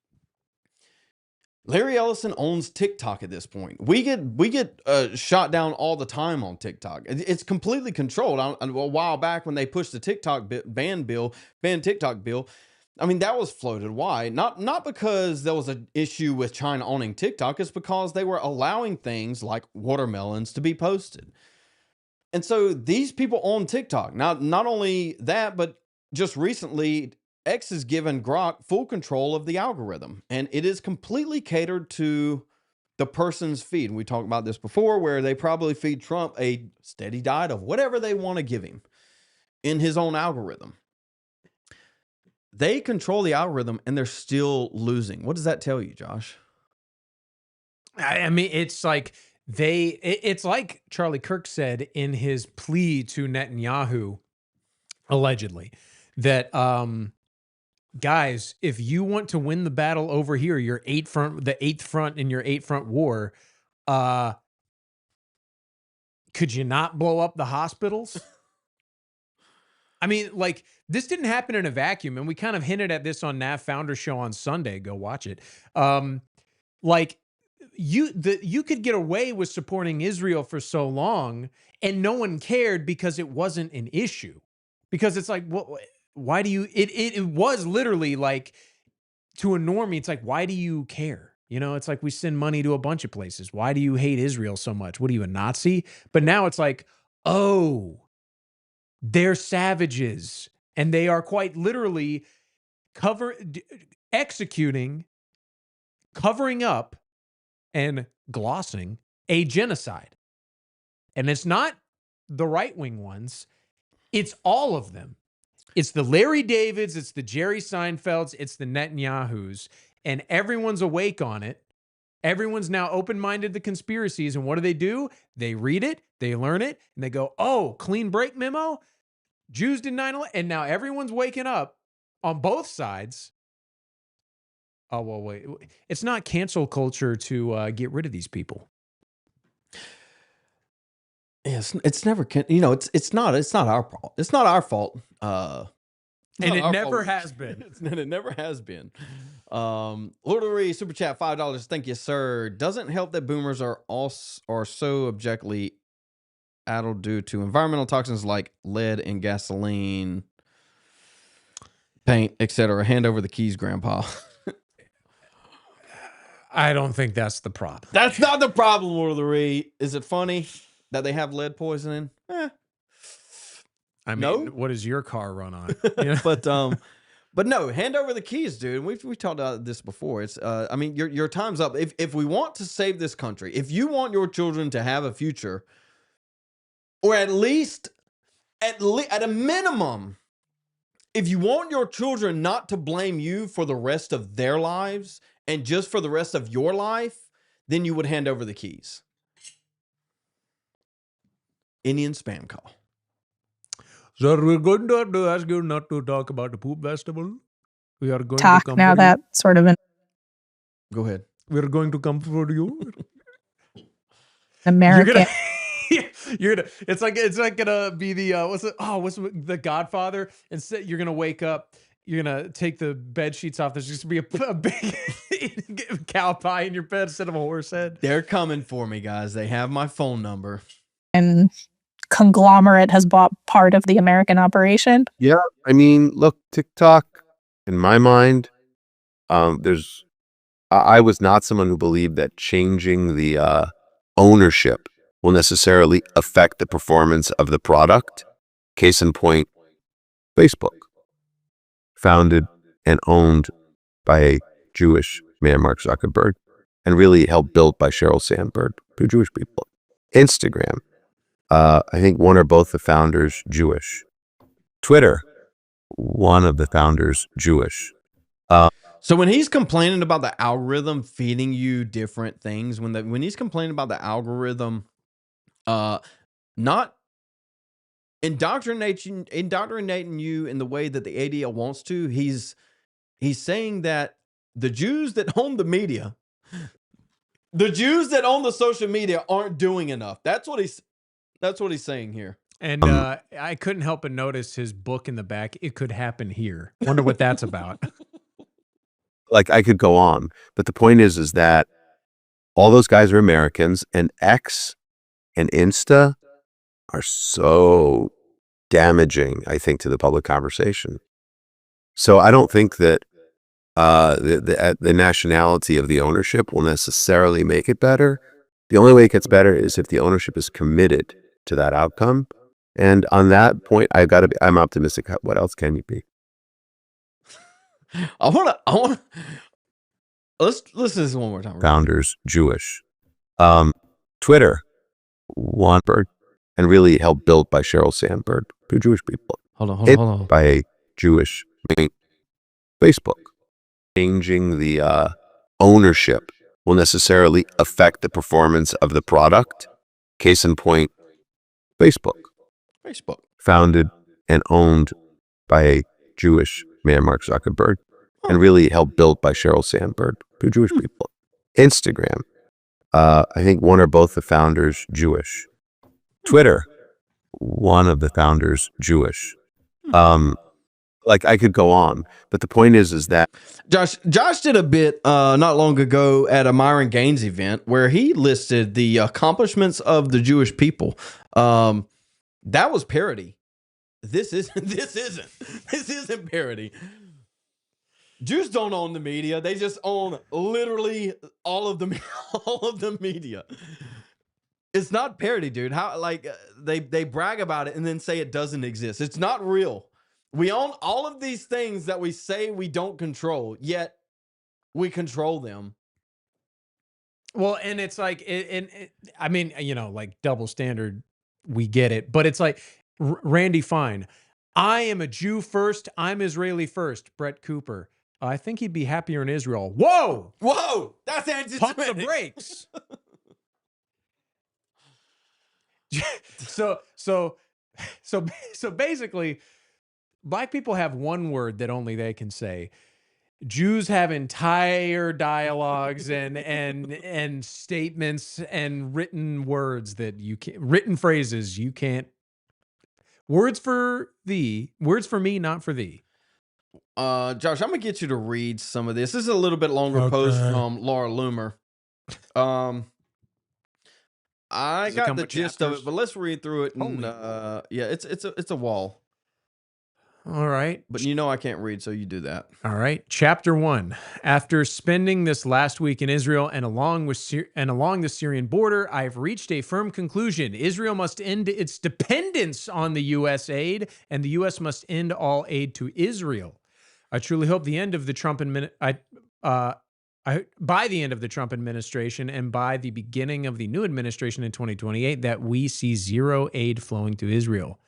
Larry Ellison owns TikTok at this point. We get shot down all the time on TikTok. It's completely controlled. A while back when they pushed the TikTok ban TikTok bill, I mean, that was floated. Why? Not because there was an issue with China owning TikTok. It's because they were allowing things like watermelons to be posted. And so these people own TikTok. Now, not only that, but just recently, X has given Grok full control of the algorithm, and it is completely catered to the person's feed. We talked about this before, where they probably feed Trump a steady diet of whatever they want to give him in his own algorithm. They control the algorithm and they're still losing. What does that tell you, Josh? I mean, it's like it's like Charlie Kirk said in his plea to Netanyahu, allegedly, that, guys, if you want to win the battle over here, the eighth front in your 8-front war, could you not blow up the hospitals? I mean, like, this didn't happen in a vacuum, and we kind of hinted at this on Nav Founder Show on Sunday. Go watch it. Like, you could get away with supporting Israel for so long, and no one cared because it wasn't an issue. Because it's like, why do you? It was literally like, to a normie, it's like, why do you care? It's like we send money to a bunch of places. Why do you hate Israel so much? What are you, a Nazi? But now it's like, oh, they're savages, and they are quite literally executing, covering up, and glossing a genocide. And it's not the right-wing ones. It's all of them. It's the Larry Davids, it's the Jerry Seinfelds, it's the Netanyahus, and everyone's awake on it. Everyone's now open-minded to conspiracies, and what do? They read it, they learn it, and they go, oh, clean break memo? Jews did 9/11, and now everyone's waking up on both sides. Oh, well, wait. It's not cancel culture to get rid of these people. Yes, it's never, you know, it's not our fault. It's not our fault. And it never has been. It never has been. Lord Super Chat, $5. Thank you, sir. Doesn't help that boomers are so objectively addled due to environmental toxins like lead in gasoline, paint, etc. Hand over the keys, Grandpa. I don't think that's the problem. That's not the problem, Lord of the Ree. Is it funny that they have lead poisoning? I mean, no? What does your car run on? But no, hand over the keys, dude. We've talked about this before. It's I mean, your time's up. If we want to save this country, if you want your children to have a future, or at a minimum, if you want your children not to blame you for the rest of their lives and just for the rest of your life, then you would hand over the keys. Indian spam call. So we're going to ask you not to talk about the poop festival. We are going Talk to come now for that sort of an Go ahead. We're going to come for you. American. You're gonna. It's like gonna be the what's the Godfather? Instead, you're gonna wake up. You're gonna take the bed sheets off. There's just gonna be a big cow pie in your bed instead of a horse head. They're coming for me, guys. They have my phone number. And conglomerate has bought part of the American operation. Yeah, I mean, look, TikTok, in my mind, I was not someone who believed that changing the ownership will necessarily affect the performance of the product. Case in point, Facebook, founded and owned by a Jewish man, Mark Zuckerberg, and really helped built by Sheryl Sandberg, two Jewish people. Instagram, I think one or both the founders Jewish. Twitter, one of the founders Jewish. So when he's complaining about the algorithm feeding you different things, when he's complaining about the algorithm not indoctrinating you in the way that the ADL wants to, he's saying that the Jews that own the media, the Jews that own the social media aren't doing enough. That's what he's saying here. And I couldn't help but notice his book in the back. It could happen here. Wonder what that's about. Like, I could go on, but the point is that all those guys are Americans, and X and Insta are so damaging, I think, to the public conversation. So I don't think that the nationality of the ownership will necessarily make it better. The only way it gets better is if the ownership is committed to that outcome. And on that point, I'm optimistic. What else can you be? Let's listen to this one more time. Founders Jewish. Twitter, one bird, and really helped built by Sheryl Sandberg, two Jewish people. Hold on. By a Jewish Facebook. Changing the ownership will necessarily affect the performance of the product. Case in point, Facebook, founded and owned by a Jewish man, Mark Zuckerberg, and really helped built by Sheryl Sandberg, two Jewish people. Instagram, I think one or both the founders Jewish. Twitter, one of the founders Jewish. Like, I could go on, but the point is that Josh did a bit not long ago at a Myron Gaines event where he listed the accomplishments of the Jewish people. That was parody. This isn't parody. Jews don't own the media. They just own literally all of the media. It's not parody, dude. How, like, they brag about it and then say it doesn't exist. It's not real. We own all of these things that we say we don't control, yet we control them. Well, and it's like, I mean, you know, like, double standard, we get it. But it's like, Randy Fine, I am a Jew first, I'm Israeli first, Brett Cooper. I think he'd be happier in Israel. Whoa! Whoa! That's Pump the anti-Semitic. brakes. So basically, black people have one word that only they can say. Jews have entire dialogues and statements and written words that you can't, written phrases you can't. Words for thee, words for me, not for thee. Josh, I'm gonna get you to read some of this. This is a little bit longer post from Laura Loomer. I got the gist of it, but let's read through it. And yeah, it's a wall. All right. But you know I can't read, so you do that. All right. Chapter 1. After spending this last week in Israel and along the Syrian border, I have reached a firm conclusion. Israel must end its dependence on the U.S. aid, and the U.S. must end all aid to Israel. I truly hope the end of the Trump by the end of the Trump administration and by the beginning of the new administration in 2028, that we see zero aid flowing to Israel.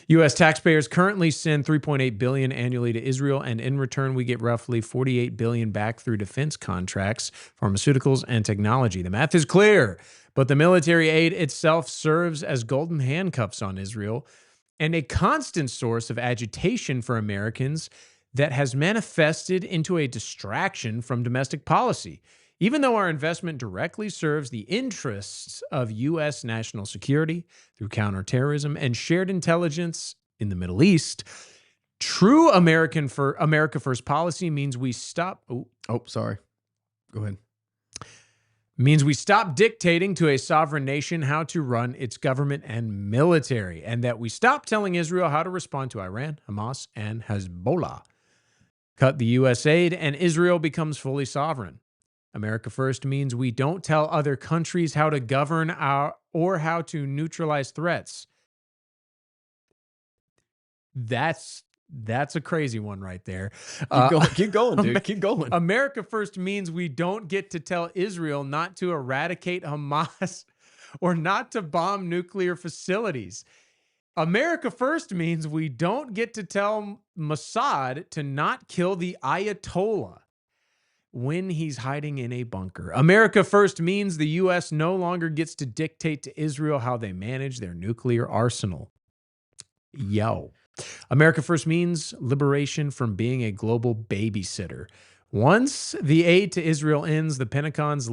U.S. taxpayers currently send $3.8 billion annually to Israel, and in return, we get roughly $48 billion back through defense contracts, pharmaceuticals, and technology. The math is clear, but the military aid itself serves as golden handcuffs on Israel and a constant source of agitation for Americans that has manifested into a distraction from domestic policy. Even though our investment directly serves the interests of U.S. national security through counterterrorism and shared intelligence in the Middle East, true America First policy means we stop. Sorry. Go ahead. Means we stop dictating to a sovereign nation how to run its government and military, and that we stop telling Israel how to respond to Iran, Hamas, and Hezbollah. Cut the U.S. aid, and Israel becomes fully sovereign. America First means we don't tell other countries how to govern or how to neutralize threats. That's a crazy one right there. Keep going, dude. Keep going. America First means we don't get to tell Israel not to eradicate Hamas or not to bomb nuclear facilities. America First means we don't get to tell Mossad to not kill the Ayatollah when he's hiding in a bunker. America First means the U.S. no longer gets to dictate to Israel how they manage their nuclear arsenal. Yo. America First means liberation from being a global babysitter. Once the aid to Israel ends, the Pentagon's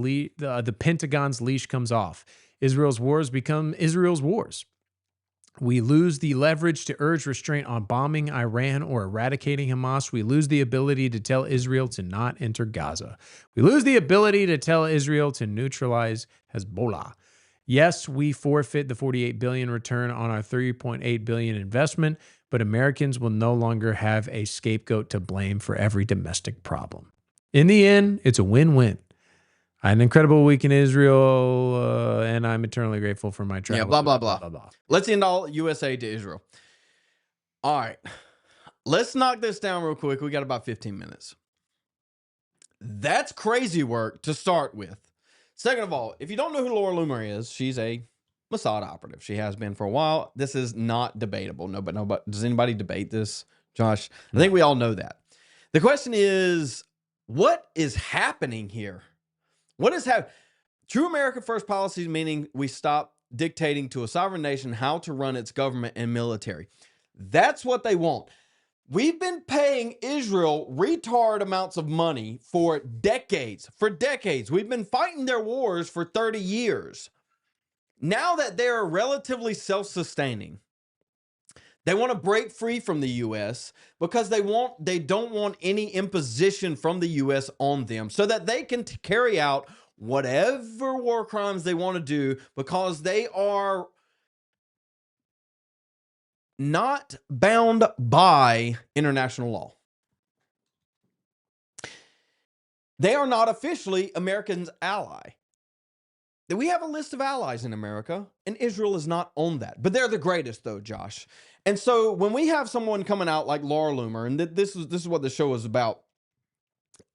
leash comes off. Israel's wars become Israel's wars. We lose the leverage to urge restraint on bombing Iran or eradicating Hamas. We lose the ability to tell Israel to not enter Gaza. We lose the ability to tell Israel to neutralize Hezbollah. Yes, we forfeit the $48 billion return on our $3.8 billion investment, but Americans will no longer have a scapegoat to blame for every domestic problem. In the end, it's a win-win. I had an incredible week in Israel, and I'm eternally grateful for my travel. Yeah, blah, blah, blah. Let's end all USA to Israel. All right. Let's knock this down real quick. We got about 15 minutes. That's crazy work to start with. Second of all, if you don't know who Laura Loomer is, she's a Mossad operative. She has been for a while. This is not debatable. No, but does anybody debate this, Josh? I think we all know that. The question is, what is happening here? What is happening? True America First policies, meaning we stop dictating to a sovereign nation how to run its government and military. That's what they want. We've been paying Israel retard amounts of money for decades. For decades. We've been fighting their wars for 30 years. Now that they're relatively self-sustaining, they want to break free from the U.S. because they don't want any imposition from the U.S. on them so that they can carry out whatever war crimes they want to do because they are not bound by international law. They are not officially Americans' ally. We have a list of allies in America, and Israel is not on that. But they're the greatest, though, Josh. And so when we have someone coming out like Laura Loomer, and this is what the show is about,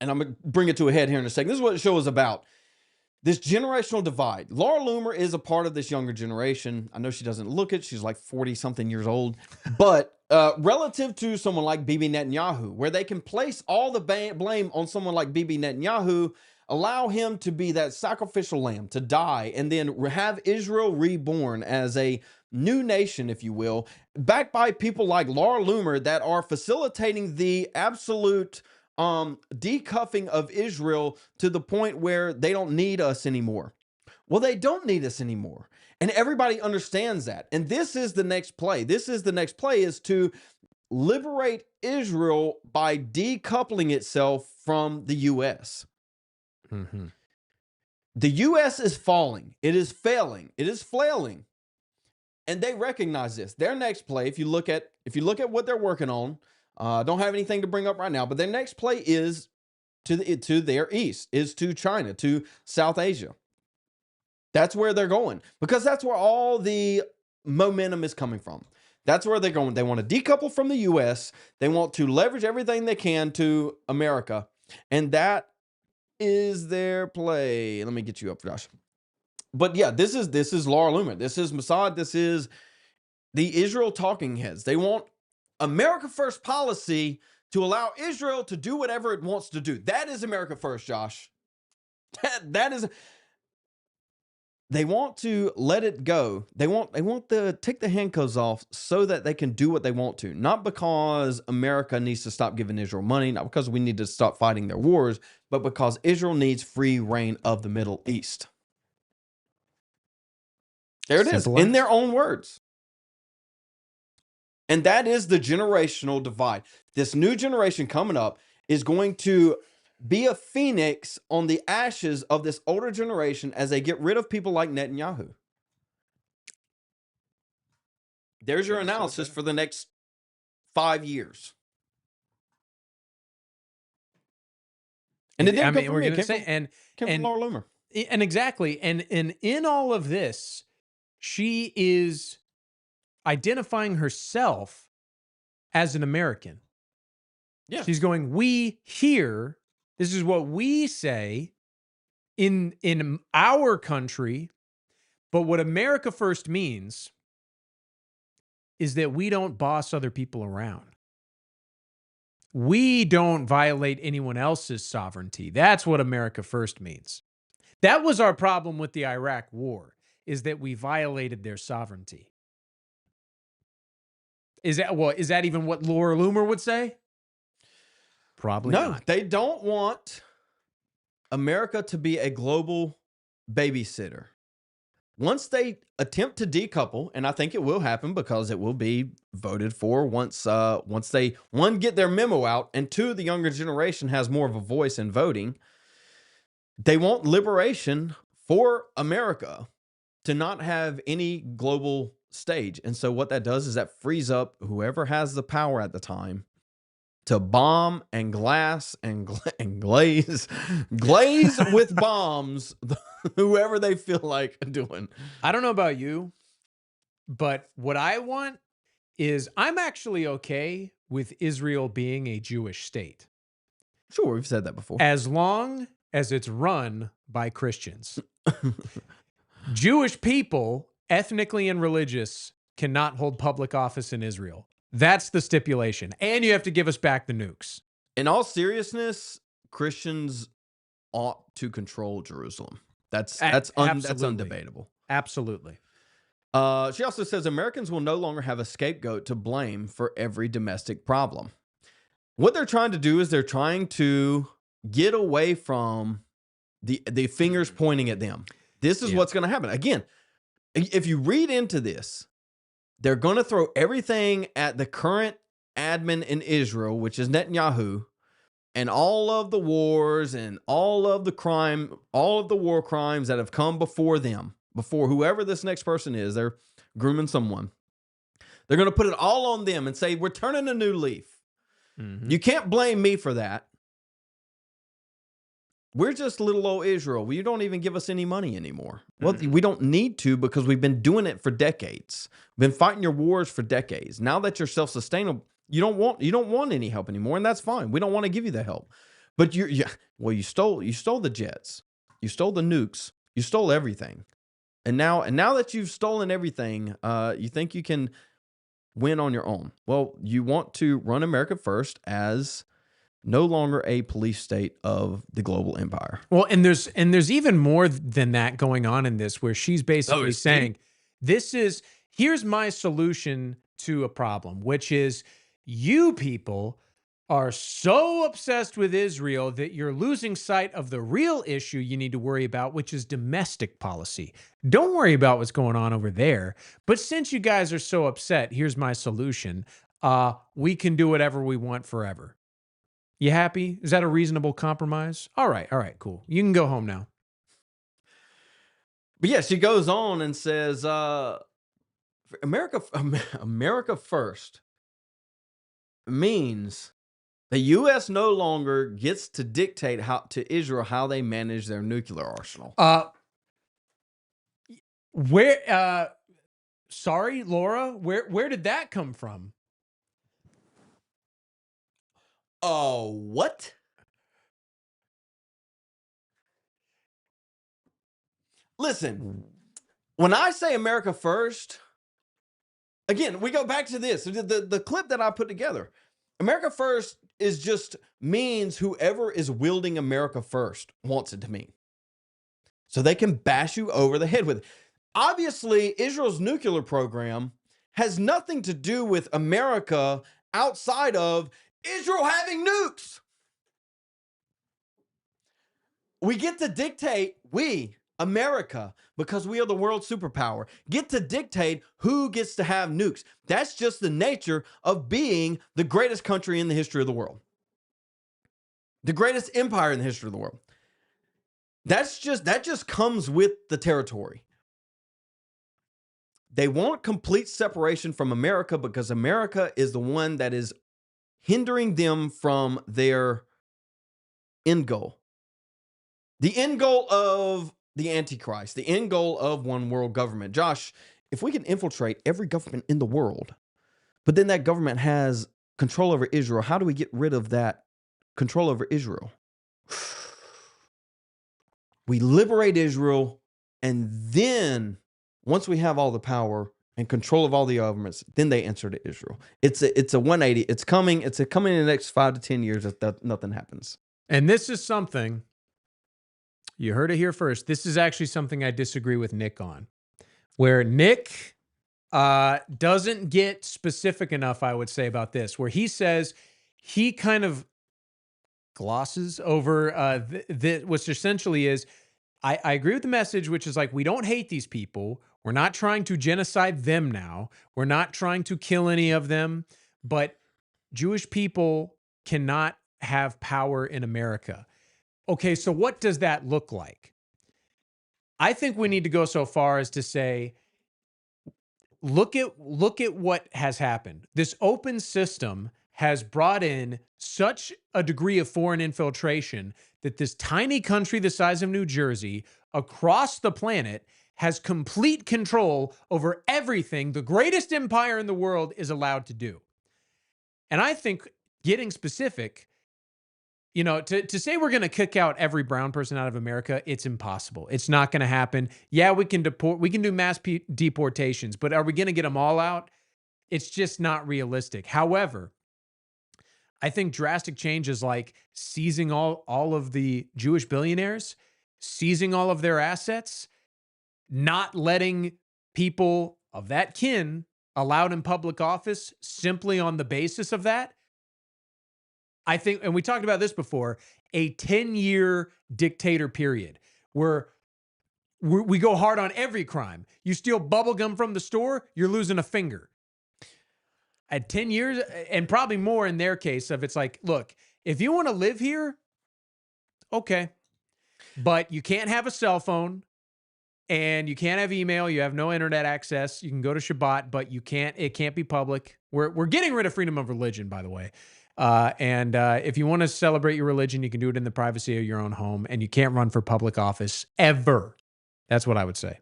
and I'm going to bring it to a head here in a second. This is what the show is about. This generational divide. Laura Loomer is a part of this younger generation. I know she doesn't look it. She's like 40-something years old. But relative to someone like Bibi Netanyahu, where they can place all the blame on someone like Bibi Netanyahu, allow him to be that sacrificial lamb to die, and then have Israel reborn as a new nation, if you will, backed by people like Laura Loomer that are facilitating the absolute decuffing of Israel to the point where they don't need us anymore. Well, they don't need us anymore. And everybody understands that. And this is the next play. Is to liberate Israel by decoupling itself from the U.S. Mm-hmm. The U.S. is falling. It is failing. It is flailing. And they recognize this. Their next play, if you look at what they're working on, don't have anything to bring up right now, but their next play is to their east, is to China, to South Asia. That's where they're going, because that's where all the momentum is coming from. That's where they're going. They want to decouple from the U.S. They want to leverage everything they can to America. And that is their play. Let me get you up, Josh. But yeah, this is Laura Loomer. This is Mossad. This is the Israel talking heads. They want America First policy to allow Israel to do whatever it wants to do. That is America First, Josh. That is... They want to let it go. They want to take the handcuffs off so that they can do what they want to. Not because America needs to stop giving Israel money, not because we need to stop fighting their wars, but because Israel needs free reign of the Middle East. There it is, in their own words. And that is the generational divide. This new generation coming up is going to be a phoenix on the ashes of this older generation as they get rid of people like Netanyahu. There's your analysis for the next 5 years. And it didn't come from me. It came from Laura Loomer. And exactly. And in all of this, she is identifying herself as an American. Yeah. She's going, we here, this is what we say in our country, but what America First means is that we don't boss other people around. We don't violate anyone else's sovereignty. That's what America First means. That was our problem with the Iraq War, is that we violated their sovereignty. Is that even what Laura Loomer would say? Probably no, not. They don't want America to be a global babysitter. Once they attempt to decouple, and I think it will happen because it will be voted for once they, one, get their memo out, and two, the younger generation has more of a voice in voting. They want liberation for America to not have any global stage. And so what that does is that frees up whoever has the power at the time to bomb and glass and glaze with bombs whoever they feel like doing. I don't know about you, but what I want is, I'm actually okay with Israel being a Jewish state. Sure, we've said that before. As long as it's run by Christians. Jewish people, ethnically and religious, cannot hold public office in Israel. That's the stipulation. And you have to give us back the nukes. In all seriousness, Christians ought to control Jerusalem. That's undebatable. Absolutely. She also says Americans will no longer have a scapegoat to blame for every domestic problem. What they're trying to do is they're trying to get away from the fingers pointing at them. This is what's going to happen. Again, if you read into this, they're going to throw everything at the current admin in Israel, which is Netanyahu, and all of the wars and all of the war crimes that have come before them, before whoever this next person is, they're grooming someone. They're going to put it all on them and say, we're turning a new leaf. Mm-hmm. You can't blame me for that. We're just little old Israel. Well, you don't even give us any money anymore. Well, we don't need to, because we've been doing it for decades. We've been fighting your wars for decades. Now that you're self-sustainable, you don't want any help anymore, and that's fine. We don't want to give you the help. But you stole the jets. You stole the nukes. You stole everything. And now that you've stolen everything, you think you can win on your own? Well, you want to run America first as no longer a police state of the global empire. Well, and there's even more than that going on in this, where she's basically saying, here's my solution to a problem, which is you people are so obsessed with Israel that you're losing sight of the real issue you need to worry about, which is domestic policy. Don't worry about what's going on over there. But since you guys are so upset, here's my solution. We can do whatever we want forever. You happy? Is that a reasonable compromise? All right, cool. You can go home now. But yeah, she goes on and says, America first means the U.S. no longer gets to dictate to Israel how they manage their nuclear arsenal. Sorry, Laura, where did that come from? Oh, what? Listen, when I say America first, again, we go back to this, the clip that I put together. America first is just means whoever is wielding America first wants it to mean. So they can bash you over the head with it. Obviously, Israel's nuclear program has nothing to do with America outside of Israel having nukes. We get to dictate, America, because we are the world superpower, get to dictate who gets to have nukes. That's just the nature of being the greatest country in the history of the world. The greatest empire in the history of the world. That just comes with the territory. They want complete separation from America because America is the one that is hindering them from their end goal. The end goal of the Antichrist, the end goal of one world government. Josh, if we can infiltrate every government in the world, but then that government has control over Israel, how do we get rid of that control over Israel? We liberate Israel, and then once we have all the power and control of all the governments, then they answer to Israel. It's a 180. It's coming in the next 5 to 10 years that nothing happens. And this is something, you heard it here first. This is actually something I disagree with Nick on, where Nick doesn't get specific enough, I would say, about this, where he says he kind of glosses over which essentially is, I agree with the message, which is like, we don't hate these people. We're not trying to genocide them now. We're not trying to kill any of them, but Jewish people cannot have power in America. Okay, so what does that look like? I think we need to go so far as to say, look at what has happened. This open system has brought in such a degree of foreign infiltration that this tiny country the size of New Jersey across the planet has complete control over everything the greatest empire in the world is allowed to do. And I think getting specific, to say we're going to kick out every brown person out of America, it's impossible. It's not going to happen. Yeah, we can do mass deportations, but are we going to get them all out? It's just not realistic. However, I think drastic changes like seizing all of the Jewish billionaires, seizing all of their assets, not letting people of that kin allowed in public office simply on the basis of that. I think, and we talked about this before, a 10-year dictator period where we go hard on every crime. You steal bubble gum from the store, you're losing a finger. At 10 years, and probably more in their case, of it's like, look, if you want to live here, okay, but you can't have a cell phone and you can't have email. You have no internet access. You can go to Shabbat, but it can't be public. We're getting rid of freedom of religion, by the way. And if you want to celebrate your religion, you can do it in the privacy of your own home, and you can't run for public office ever. That's what I would say.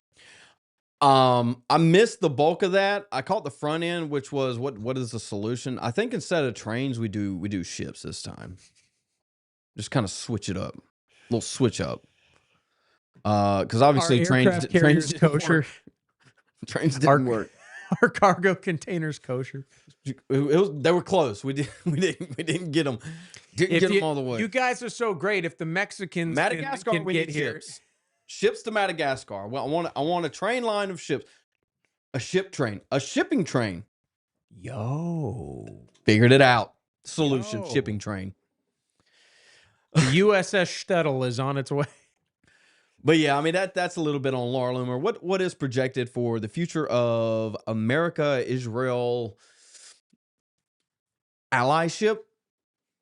I missed the bulk of that. I caught the front end, which was what is the solution? I think instead of trains, we do ships this time. Just kind of switch it up, a little switch up. Because obviously trains didn't kosher. work. Trains didn't work. Our cargo containers kosher. They were close. We didn't get them. Didn't get them all the way. You guys are so great. If the Mexicans Madagascar, can we get need here, ships to Madagascar. Well, I want a train line of ships, a shipping train. Yo, figured it out. Solution shipping train. The USS Shtetl is on its way. But yeah, I mean that's a little bit on Laura Loomer. What is projected for the future of America-Israel allyship?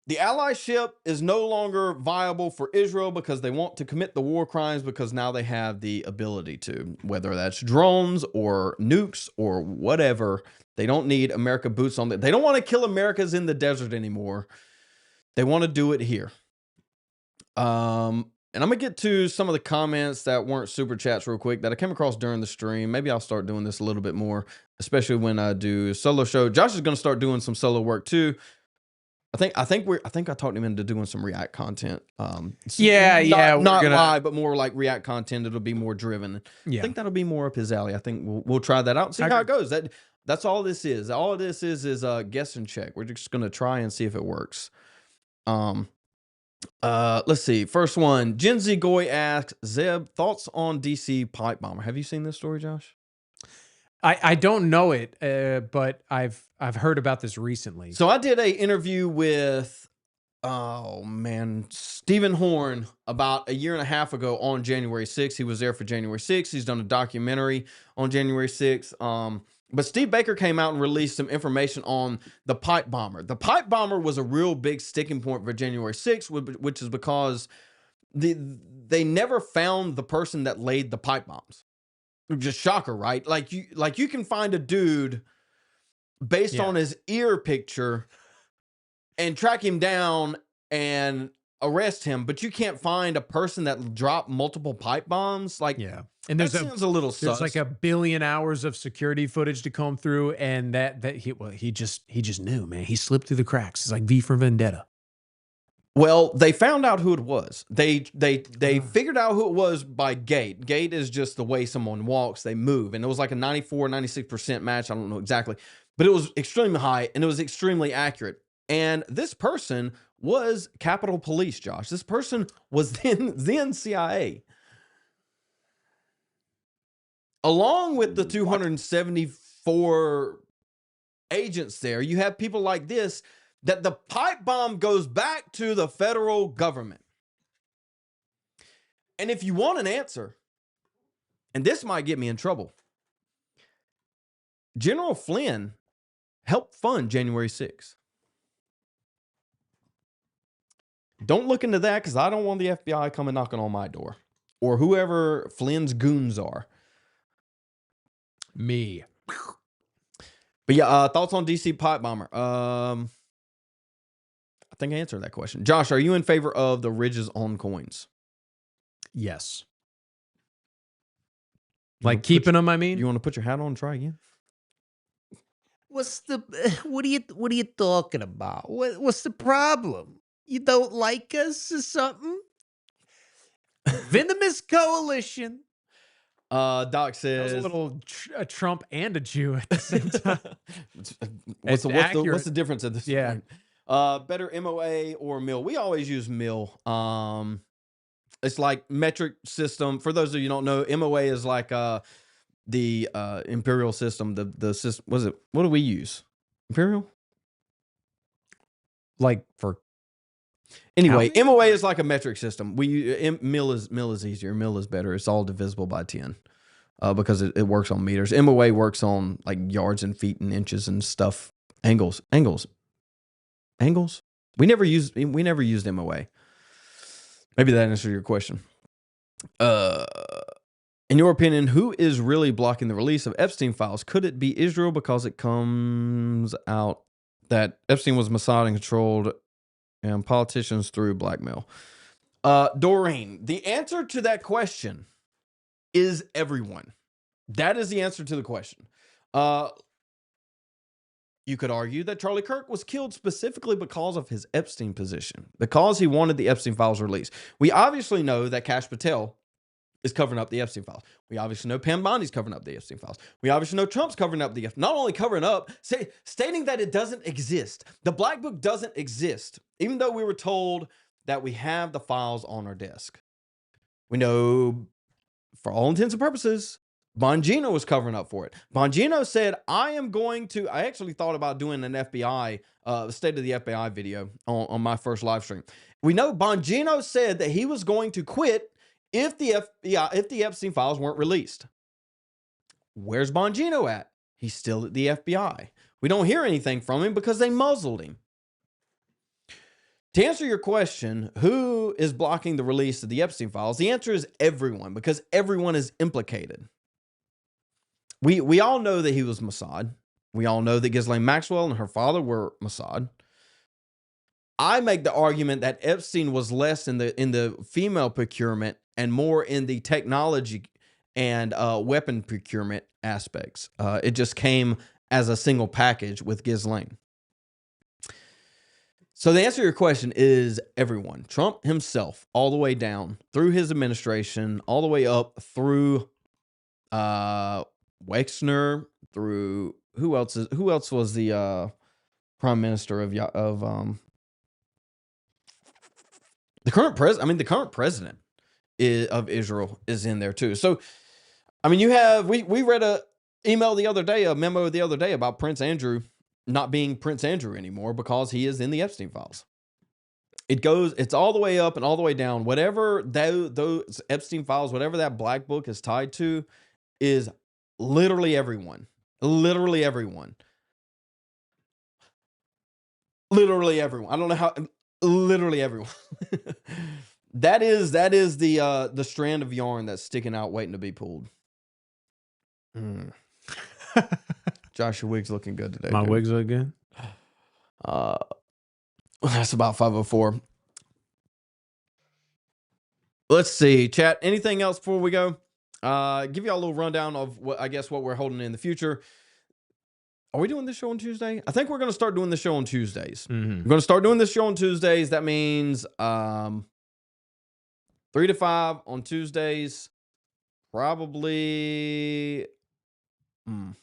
The allyship is no longer viable for Israel because they want to commit the war crimes because now they have the ability to, whether that's drones or nukes or whatever. They don't need America boots on it. They don't want to kill Americans in the desert anymore. They want to do it here. And I'm going to get to some of the comments that weren't super chats real quick that I came across during the stream. Maybe I'll start doing this a little bit more, especially when I do solo show. Josh is going to start doing some solo work too. I think I talked him into doing some React content. Not live, but more like React content. It'll be more driven. I think that'll be more up his alley. I think we'll try that out and see how it goes. That's all this is. All this is a guess and check. We're just going to try and see if it works. Let's see. First one, Gen Z Goy asks, Zeb, thoughts on DC pipe bomber? Have you seen this story, Josh? I don't know it, but I've heard about this recently. So I did a interview with Stephen Horn about a year and a half ago on January 6th. He was there for January 6th. He's done a documentary on January 6th. But Steve Baker came out and released some information on the pipe bomber. The pipe bomber was a real big sticking point for January 6th, which is because they never found the person that laid the pipe bombs. Just shocker, right? Like you can find a dude based on his ear picture and track him down and arrest him, but you can't find a person that dropped multiple pipe bombs. And that sounds a little sus. There's like 1 billion hours of security footage to comb through, and he just knew, man. He slipped through the cracks. It's like V for Vendetta. Well, they found out who it was. They figured out who it was by gait. Gait is just the way someone walks, they move. And it was like a 94, 96% match. I don't know exactly. But it was extremely high, and it was extremely accurate. And this person was Capitol Police, Josh. This person was then CIA. Along with the 274 agents there, you have people like this, that the pipe bomb goes back to the federal government. And if you want an answer, and this might get me in trouble, General Flynn helped fund January 6th. Don't look into that because I don't want the FBI coming knocking on my door or whoever Flynn's goons are. Me. But yeah, thoughts on DC pipe bomber? I think I answered that question. Josh, are you in favor of the ridges on coins? Yes. Like keeping them, I mean? You want to put your hat on and try again? What are you talking about? What's the problem? You don't like us or something? Venomous coalition. Doc says a little a Trump and a Jew at the same time. what's the difference at this point? Better MOA or mill? We always use mill. It's like metric system. For those of you who don't know, MOA is like the imperial system. The system, what do we use? Imperial? Like for anyway, MOA is like a metric system. Mill is easier. Mill is better. It's all divisible by 10 because it works on meters. MOA works on like yards and feet and inches and stuff. Angles. We never used MOA. Maybe that answers your question. In your opinion, who is really blocking the release of Epstein files? Could it be Israel because it comes out that Epstein was Mossad and controlled and politicians through blackmail? Doreen, the answer to that question is everyone. That is the answer to the question. You could argue that Charlie Kirk was killed specifically because of his Epstein position, because he wanted the Epstein files released. We obviously know that Kash Patel is covering up the Epstein files. We obviously know Pam Bondi's covering up the Epstein files. We obviously know Trump's covering up not only covering up, stating that it doesn't exist. The black book doesn't exist, even though we were told that we have the files on our desk. We know, for all intents and purposes, Bongino was covering up for it. Bongino said, I actually thought about doing an FBI, State of the FBI video on my first live stream. We know Bongino said that he was going to quit if the Epstein files weren't released. Where's Bongino at? He's still at the FBI. We don't hear anything from him because they muzzled him. To answer your question, who is blocking the release of the Epstein files? The answer is everyone, because everyone is implicated. We all know that he was Mossad. We all know that Ghislaine Maxwell and her father were Mossad. I make the argument that Epstein was less in the female procurement and more in the technology and weapon procurement aspects. It just came as a single package with Ghislaine. So the answer to your question is everyone. Trump himself, all the way down through his administration, all the way up through Wexner, through who else was the prime minister of the current president? I mean, the current president of Israel is in there too. So, I mean, we read a memo the other day about Prince Andrew not being Prince Andrew anymore because he is in the Epstein files. It's all the way up and all the way down. Whatever those Epstein files, whatever that black book is tied to, is literally everyone. Literally everyone. Literally everyone. I don't know how. Literally everyone. That is the strand of yarn that's sticking out, waiting to be pulled. Josh, your wig's looking good today. My wigs look good. That's about 5:04. Let's see, chat. Anything else before we go? Give y'all a little rundown of what we're holding in the future. Are we doing this show on Tuesday? I think we're going to start doing the show on Tuesdays. Mm-hmm. We're going to start doing this show on Tuesdays. That means 3 to 5 on Tuesdays. Probably. I'm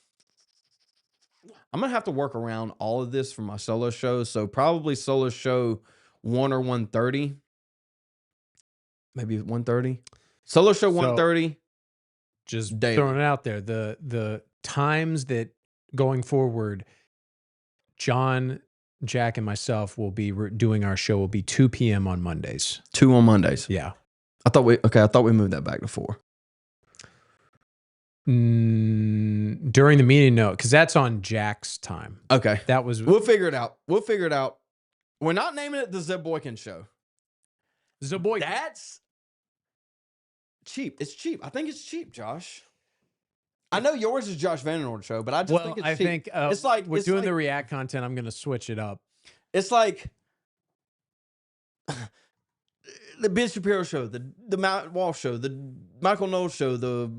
going to have to work around all of this for my solo shows. So probably solo show 1 or 1:30. Maybe 1:30. Solo show 1:30. Just daily. throwing it out there. The times that going forward, John, Jack, and myself will be doing our show will be 2 p.m. on Mondays. 2 on Mondays. Yeah. I thought we moved that back to 4. During the meeting, no, because that's on Jack's time. Okay. We'll figure it out. We're not naming it the ZebBoykin show. ZebBoykin. That's cheap. It's cheap. I think it's cheap, Josh. I know yours is Josh Vandernoord show, but I just think it's cheap. It's like we're doing the React content. I'm going to switch it up. It's like the Ben Shapiro show, the Matt Walsh show, the Michael Knowles show, the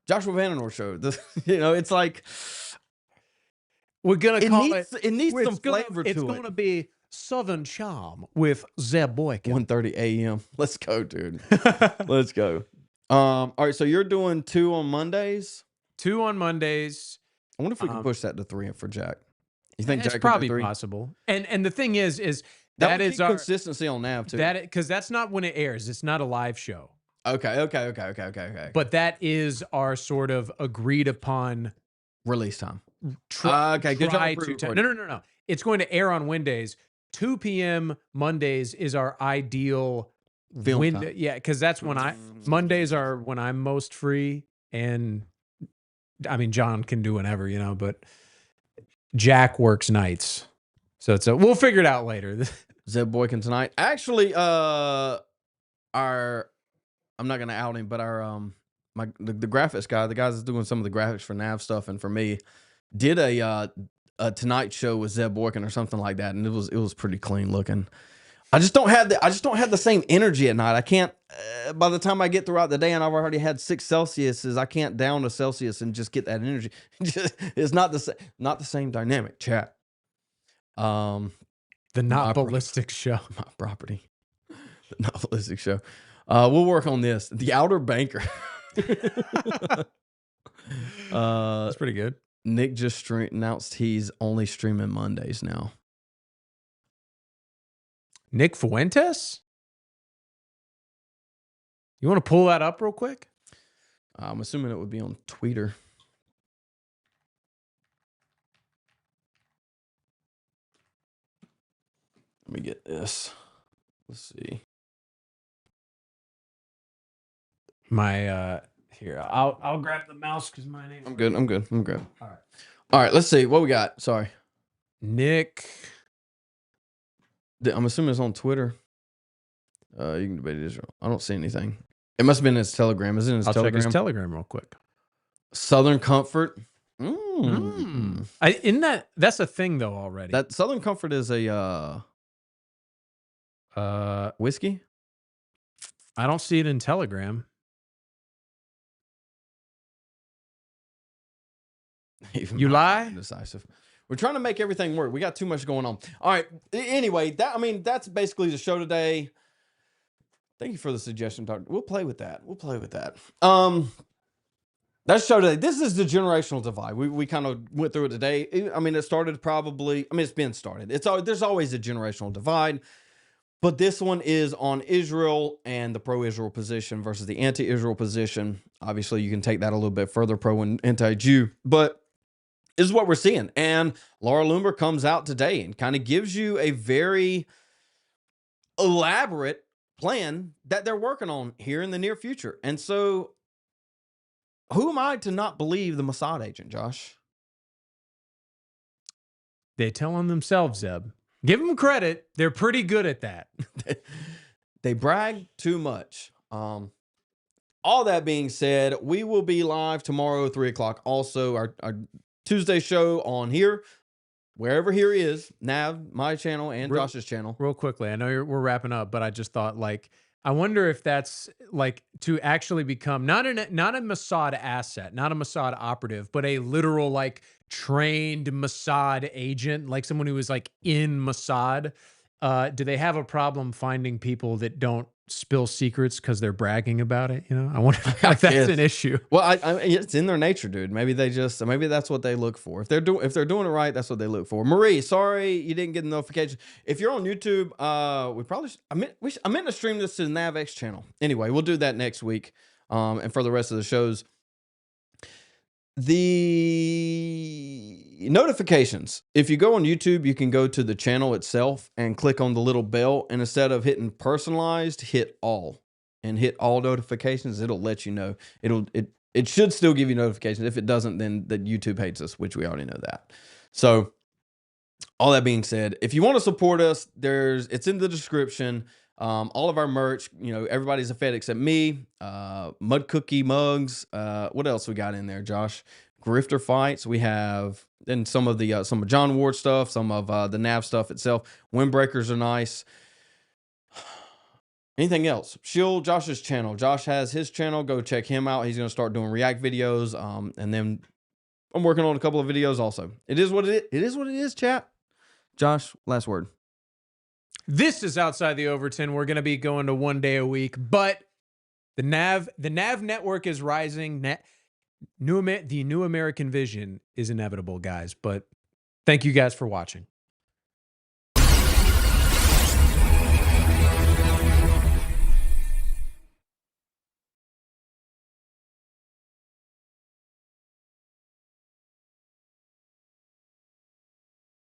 Joshua Vandernoord show. It's like we're gonna call it. It needs some flavor to it. It's gonna be Southern Charm with ZebBoykin. 1:30 a.m. Let's go, dude. Let's go. All right, so you're doing 2 on Mondays. 2 on Mondays. I wonder if we can push that to 3 for Jack. You think Jack it's probably could do 3? possible. And the thing is that is our consistency on Nav too. Because that's not when it airs. It's not a live show. Okay. But that is our sort of agreed upon release time. Okay, good job. No. It's going to air on Wednesdays. 2 p.m. Mondays is our ideal window. Yeah, because that's when Mondays are when I'm most free, and I mean John can do whenever, but Jack works nights, so we'll figure it out later. ZebBoykin tonight. Actually, I'm not gonna out him, but the graphics guy, the guy that's doing some of the graphics for Nav stuff and for me, did a Tonight Show with ZebBoykin or something like that, and it was pretty clean looking. I just don't have the same energy at night. I can't. By the time I get throughout the day and I've already had 6 Celsiuses, I can't down a Celsius and just get that energy. It's not the same dynamic. Chat. The Not Ballistic Show. My property. The Not Ballistic Show. We'll work on this. The Outer Banker. That's pretty good. Nick just announced he's only streaming Mondays now. Nick Fuentes? You want to pull that up real quick? I'm assuming it would be on Twitter. Let me get this. Let's see. My here, I'll grab the mouse because my name. I'm good. All right. All right, let's see what we got. Sorry. Nick. I'm assuming it's on Twitter. You can debate Israel. I don't see anything. It must have been his Telegram. Is it in his Telegram? I'll check his Telegram real quick. Southern Comfort. That's a thing though already. That Southern Comfort is a whiskey. I don't see it in Telegram. You lie? Indecisive. We're trying to make everything work. We got too much going on. All right. Anyway, that's basically the show today. Thank you for the suggestion, Doctor. We'll play with that. That's show today. This is the generational divide. We kind of went through it today. It started probably. it's been started. There's always a generational divide, but this one is on Israel and the pro-Israel position versus the anti-Israel position. Obviously, you can take that a little bit further, pro and anti-Jew, but this is what we're seeing. And Laura Loomer comes out today and kind of gives you a very elaborate plan that they're working on here in the near future. And so who am I to not believe the Mossad agent, Josh? They tell on themselves, Zeb. Give them credit. They're pretty good at that. They brag too much. All that being said, we will be live tomorrow, 3 o'clock. Also, our Tuesday show on here, wherever here is, Nav, my channel, and Josh's channel. Real quickly, I know we're wrapping up, but I just thought, I wonder if that's to actually become not a Mossad asset, not a Mossad operative, but a literal trained Mossad agent, like someone who was in Mossad. Do they have a problem finding people that don't spill secrets because they're bragging about it? I wonder if that's an issue. Well, it's in their nature, dude. Maybe that's what they look for. If they're doing it right, that's what they look for. Marie, sorry you didn't get the notification. If you're on YouTube, I meant to stream this to the NavX channel. Anyway, we'll do that next week. And for the rest of the shows, the notifications. If you go on YouTube, you can go to the channel itself and click on the little bell, and instead of hitting personalized, hit all notifications. It'll let you know. It should still give you notifications. If it doesn't, then the YouTube hates us, which we already know that. So all that being said, if you want to support us, it's in the description. All of our merch, everybody's a Fed except me. Mud cookie mugs. What else we got in there, Josh? Grifter fights. We have then some of John Ward stuff, some of the Nav stuff itself. Windbreakers are nice. Anything else? Shield Josh's channel. Josh has his channel. Go check him out. He's going to start doing React videos. And then I'm working on a couple of videos also. It is what it is, chat. Josh, last word. This is Outside the Overton. We're going to be going to 1 day a week, but the Nav network is rising. The new American vision is inevitable, guys. But thank you guys for watching.